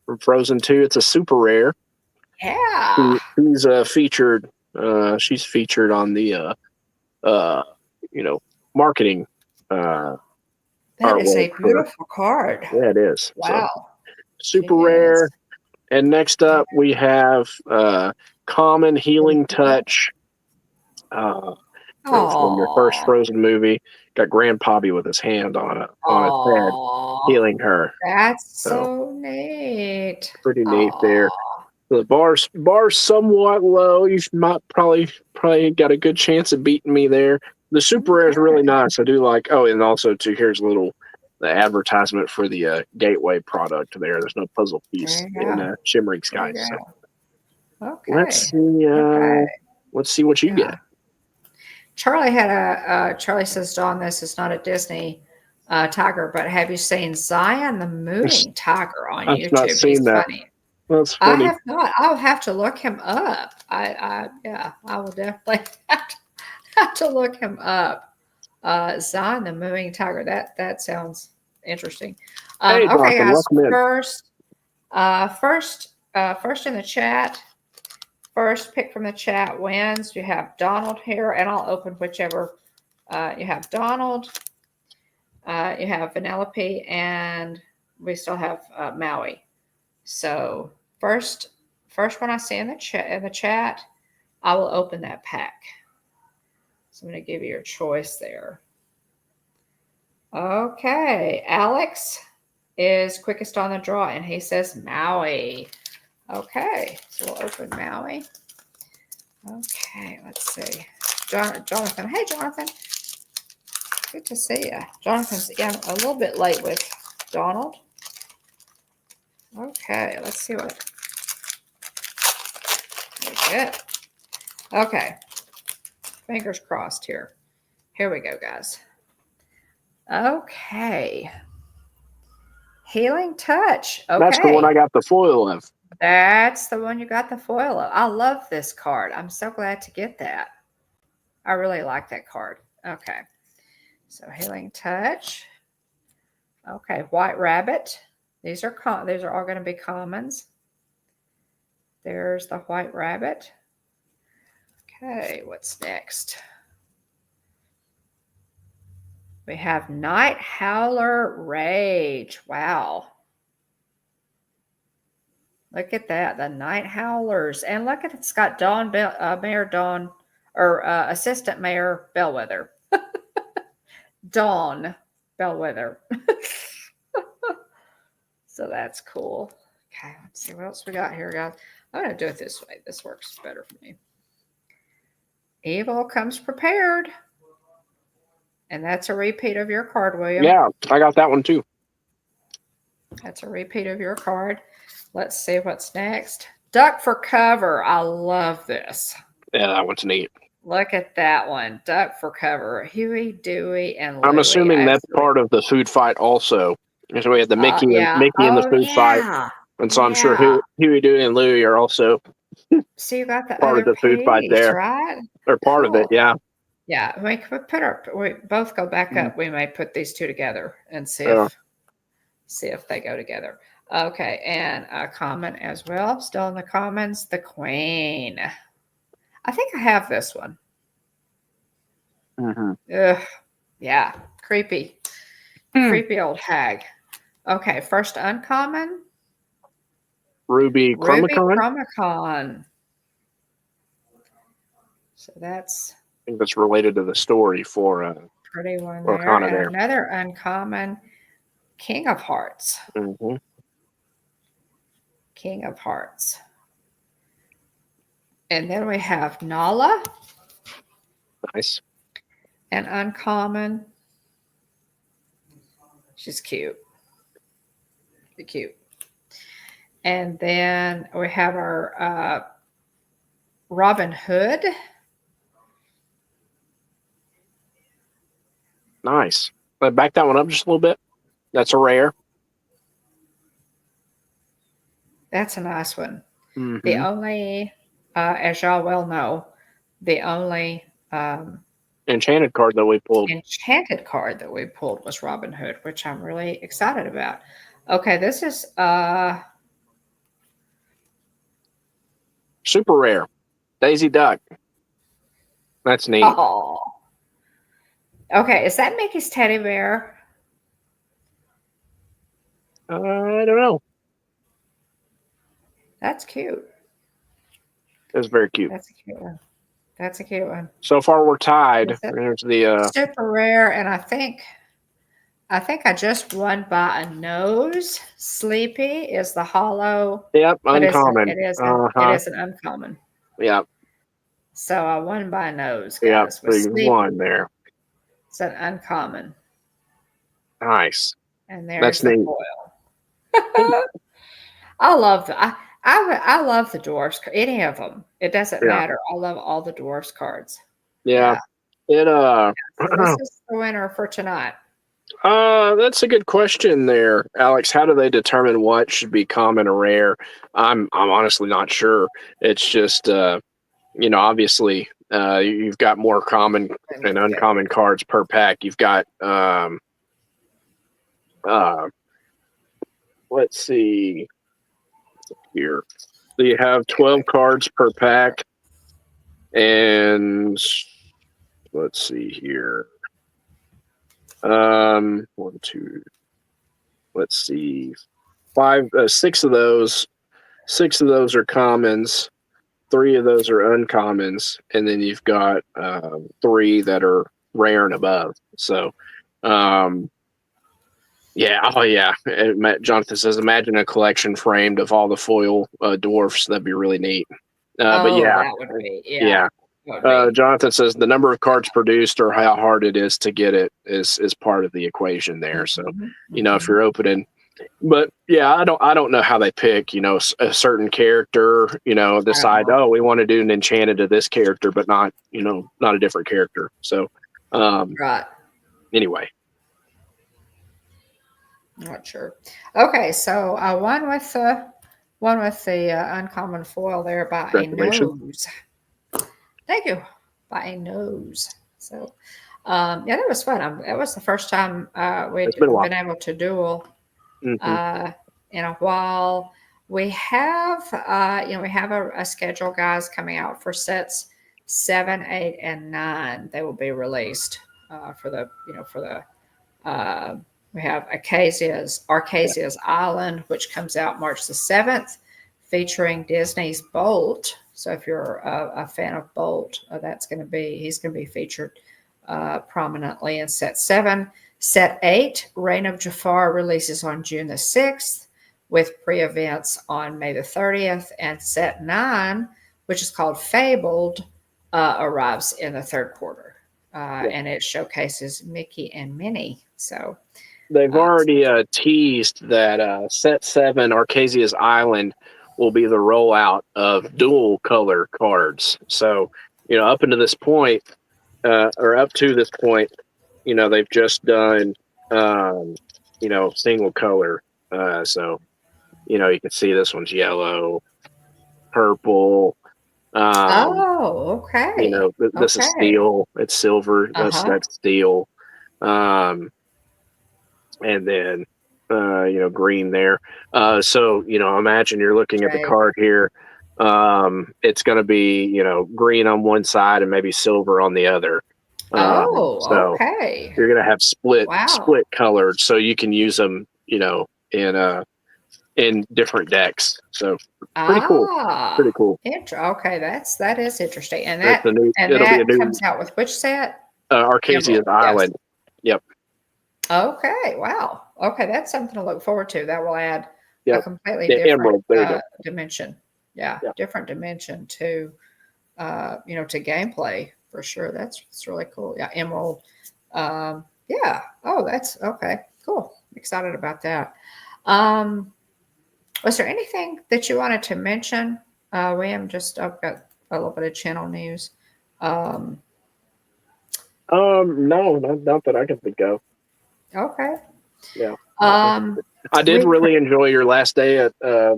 from Frozen 2. It's a super rare. Yeah. She's featured. She's featured on the, marketing. That is a beautiful card. Yeah, it is. Wow. So, super rare. And next up, we have Common Healing Touch. From your first Frozen movie. Got Grandpappy with his hand on his head, healing her. That's so neat. Pretty neat there. The bar's somewhat low. You might probably got a good chance of beating me there. The super rare is really nice. I do like. Oh, and also too, here's the advertisement for the Gateway product there. There's no puzzle piece in Shimmering Skies. So. Okay. Let's see what you get. Charlie had Charlie says, Dawn, this is not a Disney tiger. But have you seen Zion the Mooning Tiger on I've not YouTube? seen He's that. funny. That's I funny. have not. I'll have to look him up. Yeah, I will definitely have to look him up. Zion the Mooning Tiger. That sounds interesting. Hey, Okay, Jonathan, guys. welcome in. First in the chat. First pick from the chat wins. You have Donald here, and I'll open whichever. You have Donald. You have Vanellope, and we still have Maui. So first one I see in the chat, I will open that pack. So I'm going to give you your choice there. Okay, Alex is quickest on the draw, and he says Maui. Okay, so we'll open Maui. Okay, let's see. Jonathan. Hey, Jonathan. Good to see you. Jonathan's a little bit late with Donald. Okay, let's see what we get. Okay, fingers crossed here. Here we go, guys. Okay. Healing Touch. Okay. That's the one I got the foil of. That's the one you got the foil of. I love this card. I'm so glad to get that. I really like that card. Okay. So Healing Touch. Okay, White Rabbit. These are all going to be commons. There's the White Rabbit. Okay, what's next? We have Night Howler Rage. Wow. Look at that, the Night Howlers. And look at it's got Mayor Dawn, or Assistant Mayor Bellwether. Dawn Bellwether. So that's cool. Okay, let's see what else we got here, guys. I'm going to do it this way. This works better for me. Evil Comes Prepared. And that's a repeat of your card, William. Yeah, I got that one too. That's a repeat of your card. Let's see what's next. Duck for Cover. I love this. Yeah, that one's neat. Look at that one. Duck for Cover. Huey, Dewey, and Louie. I'm assuming that's part of the food fight also. So we had the Mickey and the food fight. And so I'm sure Huey, Dewey, and Louie are also so you got the part of the food fight there. Right? They're part of it, yeah. Yeah, we could we both go back up. We may put these two together and see if they go together. Okay, and a common as well. Still in the commons, the Queen. I think I have this one. Mm-hmm. Ugh, yeah, creepy. Creepy old hag. Okay, first uncommon. Ruby Chromacon. So that's... I think that's related to the story for pretty one Lorcana there. there. Another uncommon, King of Hearts. Mm-hmm. King of Hearts. And then we have Nala. Nice. An uncommon. She's cute. Cute. And then we have our Robin Hood. Nice. Back that one up just a little bit. That's a rare. That's a nice one. Mm-hmm. The only, as y'all well know, the only enchanted card that we pulled. Enchanted card that we pulled was Robin Hood, which I'm really excited about. Okay, this is super rare. Daisy Duck. That's neat. Oh. Okay, is that Mickey's teddy bear? I don't know. That's cute. It's very cute. That's a cute one. That's a cute one. So far, we're tied. There's the super rare, and I think I just won by a nose. Sleepy is the hollow. Yep, uncommon. It is an uncommon. Yep. So I won by a nose, guys. Yep, so you won there. It's an uncommon. Nice. And there's the foil. I love I love the dwarfs. Any of them. It doesn't matter. I love all the dwarfs cards. Yeah. So this is the winner for tonight. That's a good question there, Alex. How do they determine what should be common or rare? I'm honestly not sure. It's just obviously you've got more common and uncommon cards per pack. You've got let's see here. So you have 12 cards per pack, and let's see here. One, two. Let's see. Six of those are commons. 3 of those are uncommons, and then you've got 3 that are rare and above. So, yeah, oh yeah. Jonathan says, imagine a collection framed of all the foil dwarfs. That'd be really neat. But yeah, that would be, yeah. That would be. Jonathan says the number of cards produced or how hard it is to get it is part of the equation there. So, if you're opening. But yeah, I don't know how they pick, a certain character, decide, oh, we want to do an enchanted to this character, but not a different character. So, Right. Anyway. Not sure. Okay, so one with the uncommon foil there by a nose. Thank you. By a nose. So, yeah, that was fun. That was the first time we'd been able to duel. In a while. We have a schedule, guys, coming out for sets 7, 8, and 9. They will be released we have Arcasia's Island, which comes out March the 7th, featuring Disney's Bolt. So if you're a fan of Bolt, he's going to be featured prominently in set 7. Set 8, Reign of Jafar, releases on June the 6th with pre-events on May the 30th. And Set 9, which is called Fabled, arrives in the 3rd quarter. And it showcases Mickey and Minnie. So they've already teased that Set 7, Arcasia's Island, will be the rollout of dual color cards. So, up to this point, they've just done, single color. So, you can see this one's yellow, purple. Okay. This is steel. It's silver. That's steel. And then, green there. So, imagine you're looking at the card here. It's going to be, green on one side and maybe silver on the other. Okay. You're going to have split colored, so you can use them, in different decks. So pretty cool. Pretty cool. Okay, that is interesting. And that comes out with which set? Arcasia's Island. Yep. Okay. Wow. Okay, that's something to look forward to. That will add a completely different dimension. Yeah, different dimension to gameplay. For sure. That's really cool. Yeah, Emerald. Yeah. Oh, that's okay. Cool. I'm excited about that. Was there anything that you wanted to mention? I've got a little bit of channel news. No, not that I can think of. Okay. Yeah. I did really enjoy your last day at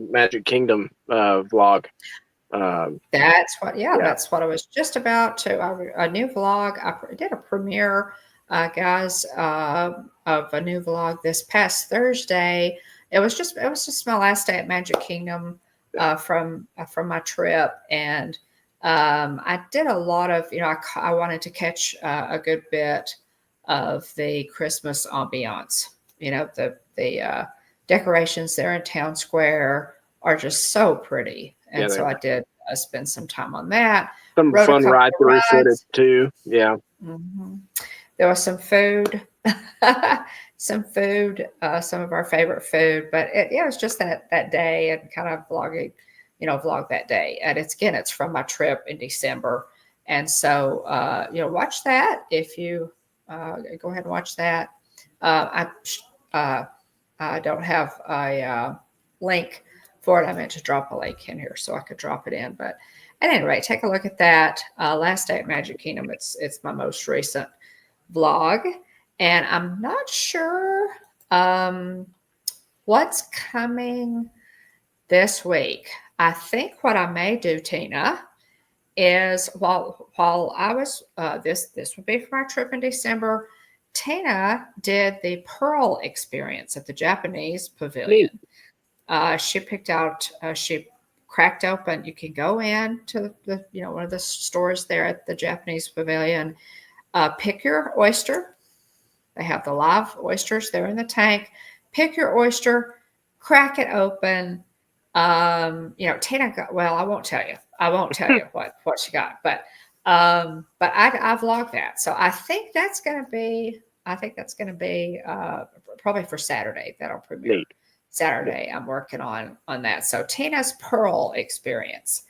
Magic Kingdom vlog. That's what I was just about to. A new vlog. I did a premiere, guys, of a new vlog this past Thursday. It was just my last day at Magic Kingdom from my trip, and I did a lot of I wanted to catch a good bit of the Christmas ambiance. The decorations there in Town Square are just so pretty. And so I did spend some time on that. Some fun ride-through footage too. Yeah. Mm-hmm. There was some food, some of our favorite food. But it was just that day and kind of vlog that day. And it's from my trip in December. And so, watch that if you go ahead and watch that. I don't have a link for it. I meant to drop a link in here so I could drop it in. But at any rate, take a look at that. Last day at Magic Kingdom. It's my most recent vlog. And I'm not sure what's coming this week. I think what I may do, Tina, is while I was this would be for my trip in December. Tina did the Pearl experience at the Japanese pavilion. She picked out, she cracked open. You can go in to the one of the stores there at the Japanese pavilion. Pick your oyster. They have the live oysters there in the tank. Pick your oyster, crack it open. Tina got, well, I won't tell you. I won't tell you what she got, but I vlogged that. So I think that's going to be, probably for Saturday. That'll premiere Saturday. I'm working on that. So Tina's Pearl experience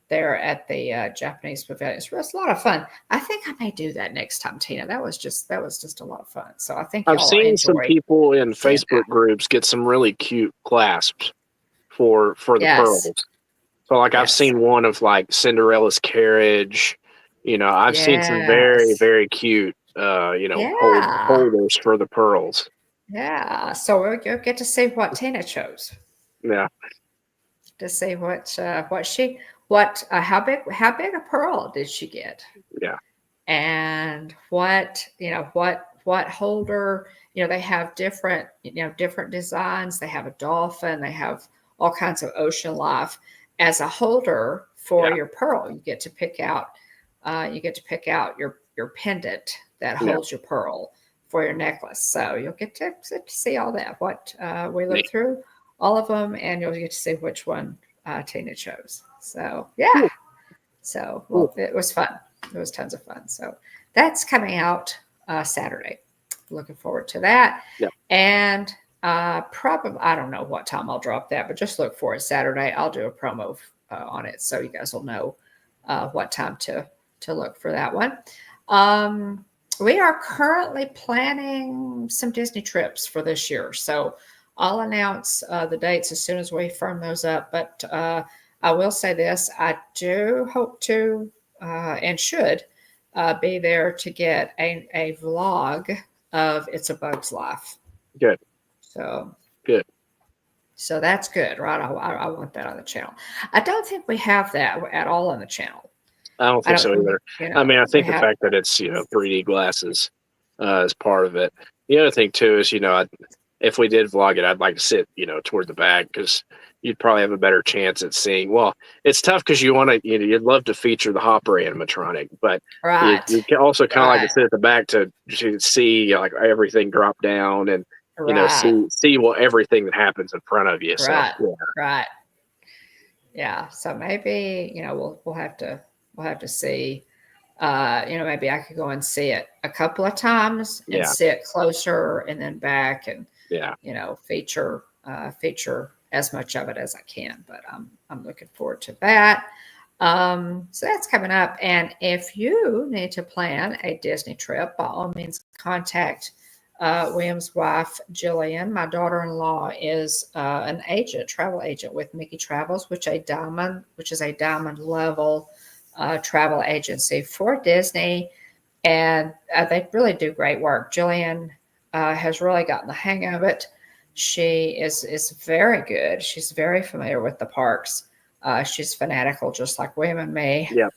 there at the Japanese pavilion. It was a lot of fun. I think I may do that next time, Tina. That was just a lot of fun. So I think I've seen some people in Facebook groups get some really cute clasps for the pearls. So like I've seen one of like Cinderella's carriage. I've seen some very, very cute holders for the pearls. Yeah. So we'll get to see what Tina chose. Yeah. To see how big a pearl did she get? Yeah. And what holder, they have different designs. They have a dolphin, they have all kinds of ocean life as a holder for your pearl. You get to pick out your pendant that holds your pearl for your necklace. So you'll get to see all that. We look through all of them, and you'll get to see which one Tina chose. So yeah. So it was fun. It was tons of fun. So that's coming out Saturday. Looking forward to that. Yep. And probably, I don't know what time I'll drop that, but just look for it Saturday. I'll do a promo on it, so you guys will know what time to look for that one. We are currently planning some Disney trips for this year, so I'll announce the dates as soon as we firm those up. But I will say this: I do hope to and should be there to get a vlog of It's a Bug's Life. Good. So good. So that's good, right? I want that on the channel. I don't think we have that at all on the channel. I don't think so either. I think the fact that it's 3D glasses is part of it. The other thing too is if we did vlog it, I'd like to sit toward the back because you'd probably have a better chance at seeing. Well, it's tough because you'd love to feature the Hopper animatronic, but you can also kind of like to sit at the back to see like everything drop down and see everything that happens in front of you. Right. So, Right. Yeah. So maybe we'll have to see. Maybe I could go and see it a couple of times and sit closer and then back and feature as much of it as I can. But I'm looking forward to that. So that's coming up. And if you need to plan a Disney trip, by all means, contact William's wife, Jillian. My daughter-in-law is an agent, travel agent with Mickey Travels, which is a diamond level travel agency for Disney. And they really do great work. Jillian has really gotten the hang of it. She is very good. She's very familiar with the parks. She's fanatical, just like William and me. Yeah.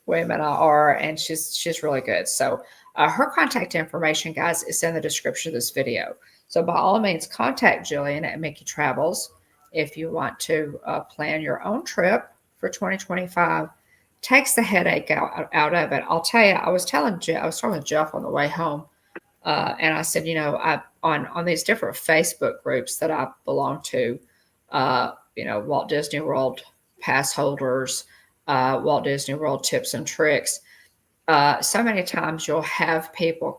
William and I are, and she's really good. So her contact information, guys, is in the description of this video. So by all means, contact Jillian at Mickey Travels if you want to plan your own trip for 2025. Takes the headache out of it. I'll tell you, I was talking with Jeff on the way home, and I said, on these different Facebook groups that I belong to, Walt Disney World pass holders, Walt Disney World tips and tricks. So many times you'll have people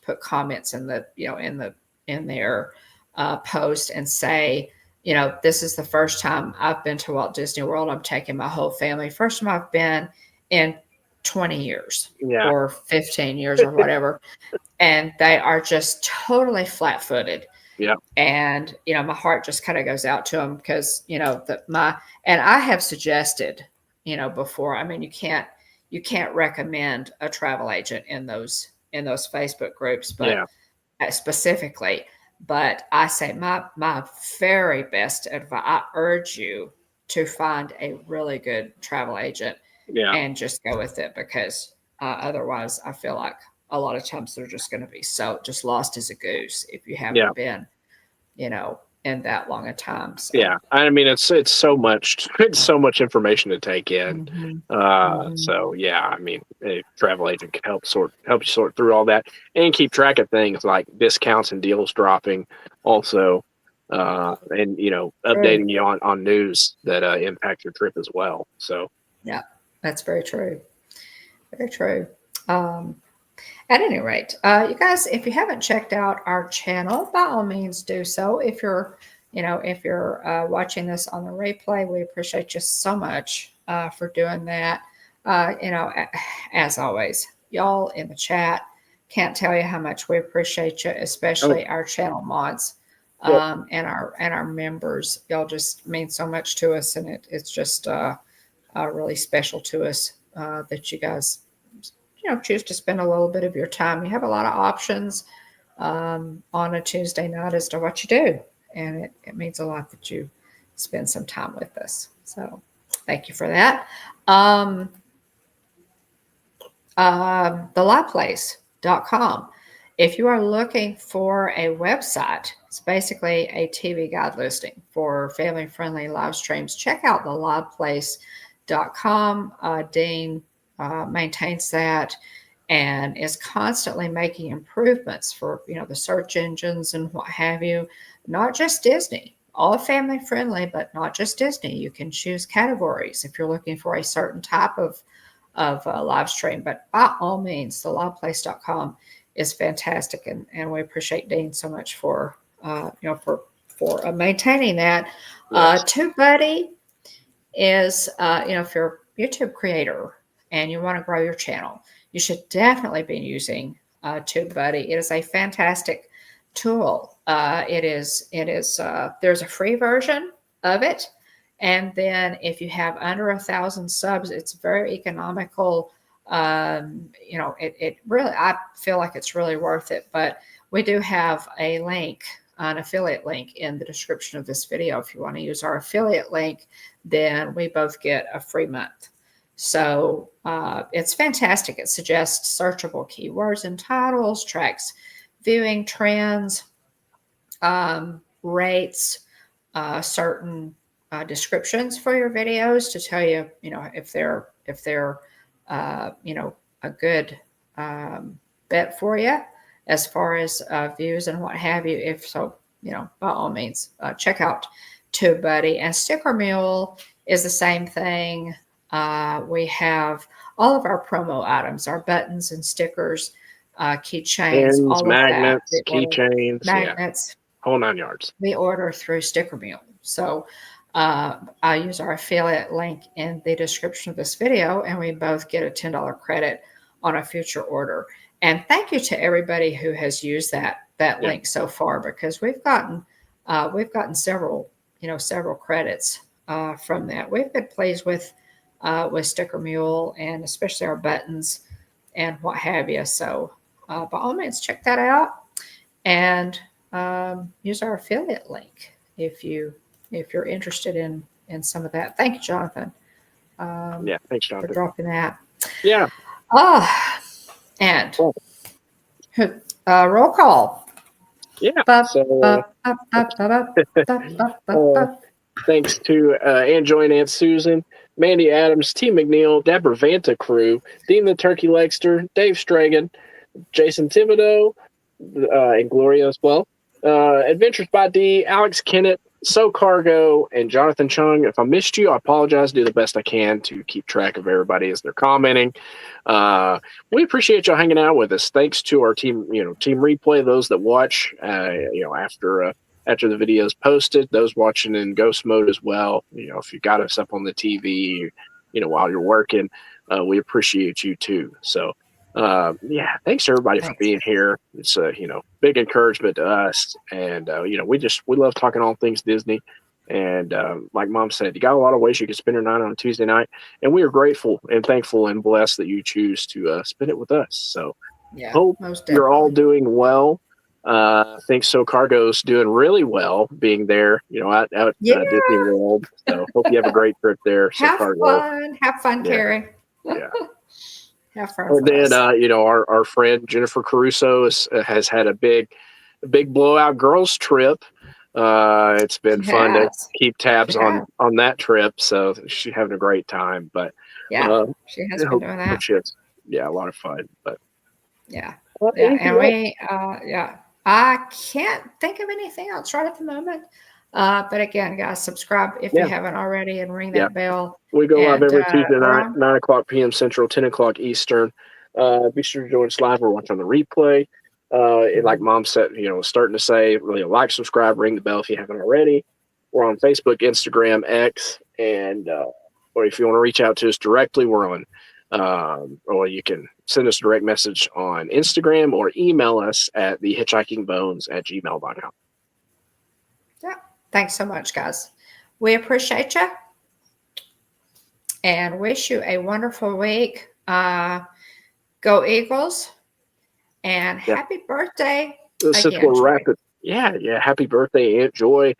put comments in their post and say, this is the first time I've been to Walt Disney World. I'm taking my whole family. First time I've been in 20 years or 15 years or whatever. And they are just totally flat-footed. Yeah. And, my heart just kind of goes out to them because, and I have suggested, before, I mean, you can't recommend a travel agent in those in those Facebook groups, but Yeah. specifically. But I say my very best advice, I urge you to find a really good travel agent Yeah. and just go with it, because otherwise I feel like a lot of times they're just going to be so just lost as a goose if you haven't Yeah. been, in that long a time. So. Yeah. I mean, it's so much, it's so much information to take in. Mhm. Mhm. So yeah, I mean, a travel agent can help you sort through all that and keep track of things like discounts and deals dropping also. And True. updating you on news that impact your trip as well. So Yeah, that's very true. Very true. Um, At any rate, you guys, if you haven't checked out our channel, by all means do so. If you're, watching this on the replay, we appreciate you so much for doing that. As always, y'all in the chat, can't tell you how much we appreciate you, especially our channel mods Yep. and our members. Y'all just mean so much to us, and it's just really special to us that you guys choose to spend a little bit of your time. You have a lot of options on a Tuesday night as to what you do, and it means a lot that you spend some time with us. So thank you for that. TheLivePlace.com. If you are looking for a website, it's basically a TV guide listing for family-friendly live streams. Check out TheLivePlace.com. Dean maintains that and is constantly making improvements for the search engines and what have you. Not just Disney, all family friendly, but not just Disney. You can choose categories if you're looking for a certain type of live stream. But by all means, theliveplace.com is fantastic, and we appreciate Dean so much for maintaining that. Yes. TubeBuddy is if you're a YouTube creator and you want to grow your channel, you should definitely be using TubeBuddy. It is a fantastic tool. There's a free version of it, and then if you have under 1,000 subs, it's very economical. It really, I feel like it's really worth it. But we do have a link, an affiliate link in the description of this video. If you want to use our affiliate link, then we both get a free month. So it's fantastic. It suggests searchable keywords and titles, tracks viewing trends, rates, certain descriptions for your videos to tell you, if they're a good bet for you as far as views and what have you. If so, by all means, check out TubeBuddy. And Stickermule is the same thing. We have all of our promo items, our buttons and stickers, keychains, all magnets, of that. Keychains, Magnets. Whole 9 yards. We order through Stickermule. So I use our affiliate link in the description of this video, and we both get a $10 credit on a future order. And thank you to everybody who has used that link so far, because we've gotten several credits from that. We've been pleased with Stickermule, and especially our buttons and what have you. So by all means, check that out and use our affiliate link if you're interested in some of that. Thank you, Jonathan. Thanks, Jonathan, for dropping that. Yeah. And roll call. Yeah. Thanks to Aunt Joy and Aunt Susan, Mandy Adams, T. McNeil, Deborah Vanta crew, Dean the Turkey Legster, Dave Stragan, Jason Thibodeau, and Gloria as well. Adventures by D, Alex Kennett, So Cargo, and Jonathan Chung. If I missed you, I apologize. Do the best I can to keep track of everybody as they're commenting. We appreciate y'all hanging out with us. Thanks to our team, team replay, those that watch, after the video is posted, those watching in ghost mode as well. If you got us up on the TV, while you're working, we appreciate you too. So, thanks everybody for being here. It's big encouragement to us, and we love talking all things Disney. And like Mom said, you got a lot of ways you can spend your night on a Tuesday night, and we are grateful and thankful and blessed that you choose to spend it with us. So Yeah, Hope most you're all definitely. doing well. I think So Cargo's doing really well being there, at Yeah, Disney World. So hope you have a great trip there, So have Cargo. fun. Have fun, Yeah, Carrie. yeah. Have fun And for then, us. our friend Jennifer Caruso has had a big blowout girls trip. It's been She fun to has. keep She tabs has. on that trip. So she's having a great time. But Yeah, uh, she has I been hope doing that. she has, a lot of fun. But Yeah. Yeah. anything And else? yeah, I can't think of anything else right at the moment. But again, guys, subscribe if you Yeah, haven't already and ring yeah. that bell. We go live And every Tuesday we're night, on. 9 o'clock p.m. Central, 10 o'clock Eastern. Be sure to join us live or watch on the replay. And like Mom said, starting to say, really like, subscribe, ring the bell if you haven't already. We're on Facebook, Instagram, X, and or if you want to reach out to us directly, we're on. Or you can send us a direct message on Instagram or email us at thehitchhikingbones@gmail.com. Yeah. Thanks so much, guys. We appreciate you and wish you a wonderful week. Go Eagles and Yeah. happy birthday Since again, we're Joy. wrapping, yeah, happy birthday, Aunt Joy.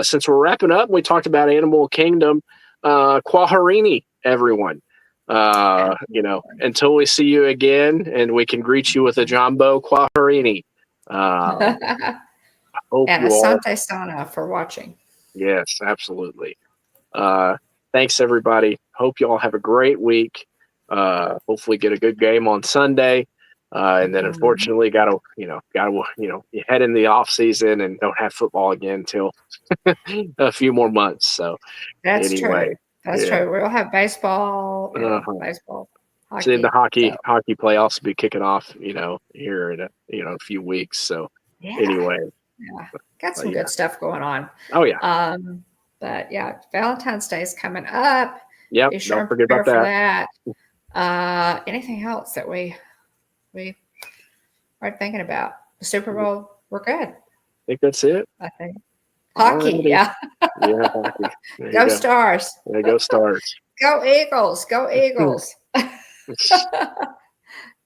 Since we're wrapping up, we talked about Animal Kingdom. Quaharini, everyone. Until we see you again and we can greet you with a Jumbo Quaharini. Hope And you all, Asante Sana for watching. yes, absolutely. Thanks everybody. Hope you all have a great week. Hopefully get a good game on Sunday. And then unfortunately you head in the off season and don't have football again until a few more months. So That's true. anyway, That's yeah. true. We'll have baseball, Uh-huh. baseball, So the hockey. hockey So hockey playoffs will be kicking off, here in a few weeks. So yeah, anyway, yeah, got some yeah. good stuff going on. Oh yeah. But yeah, Valentine's Day is coming up. Yep. Be sure Don't and forget about prepare for that. that. Anything else that we are thinking about? The Super I Bowl, we're good. think that's it. I think All hockey, righty. yeah. Yeah, hockey. There you Go go. Stars. There you go, Stars. Go Eagles. Go Eagles.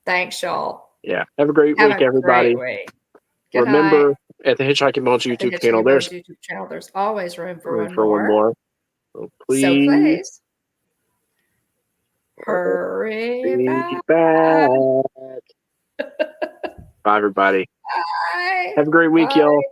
Thanks, y'all. Yeah. Have a great Have week, a great everybody. week. Good night. Remember, at the Hitchhiking Bones At the YouTube channel, Hitchhiking there's Boys YouTube channel, there's always room for room one for one more. more. So So please please hurry be back. back. Bye, everybody. Bye. Have a great week, Bye. y'all.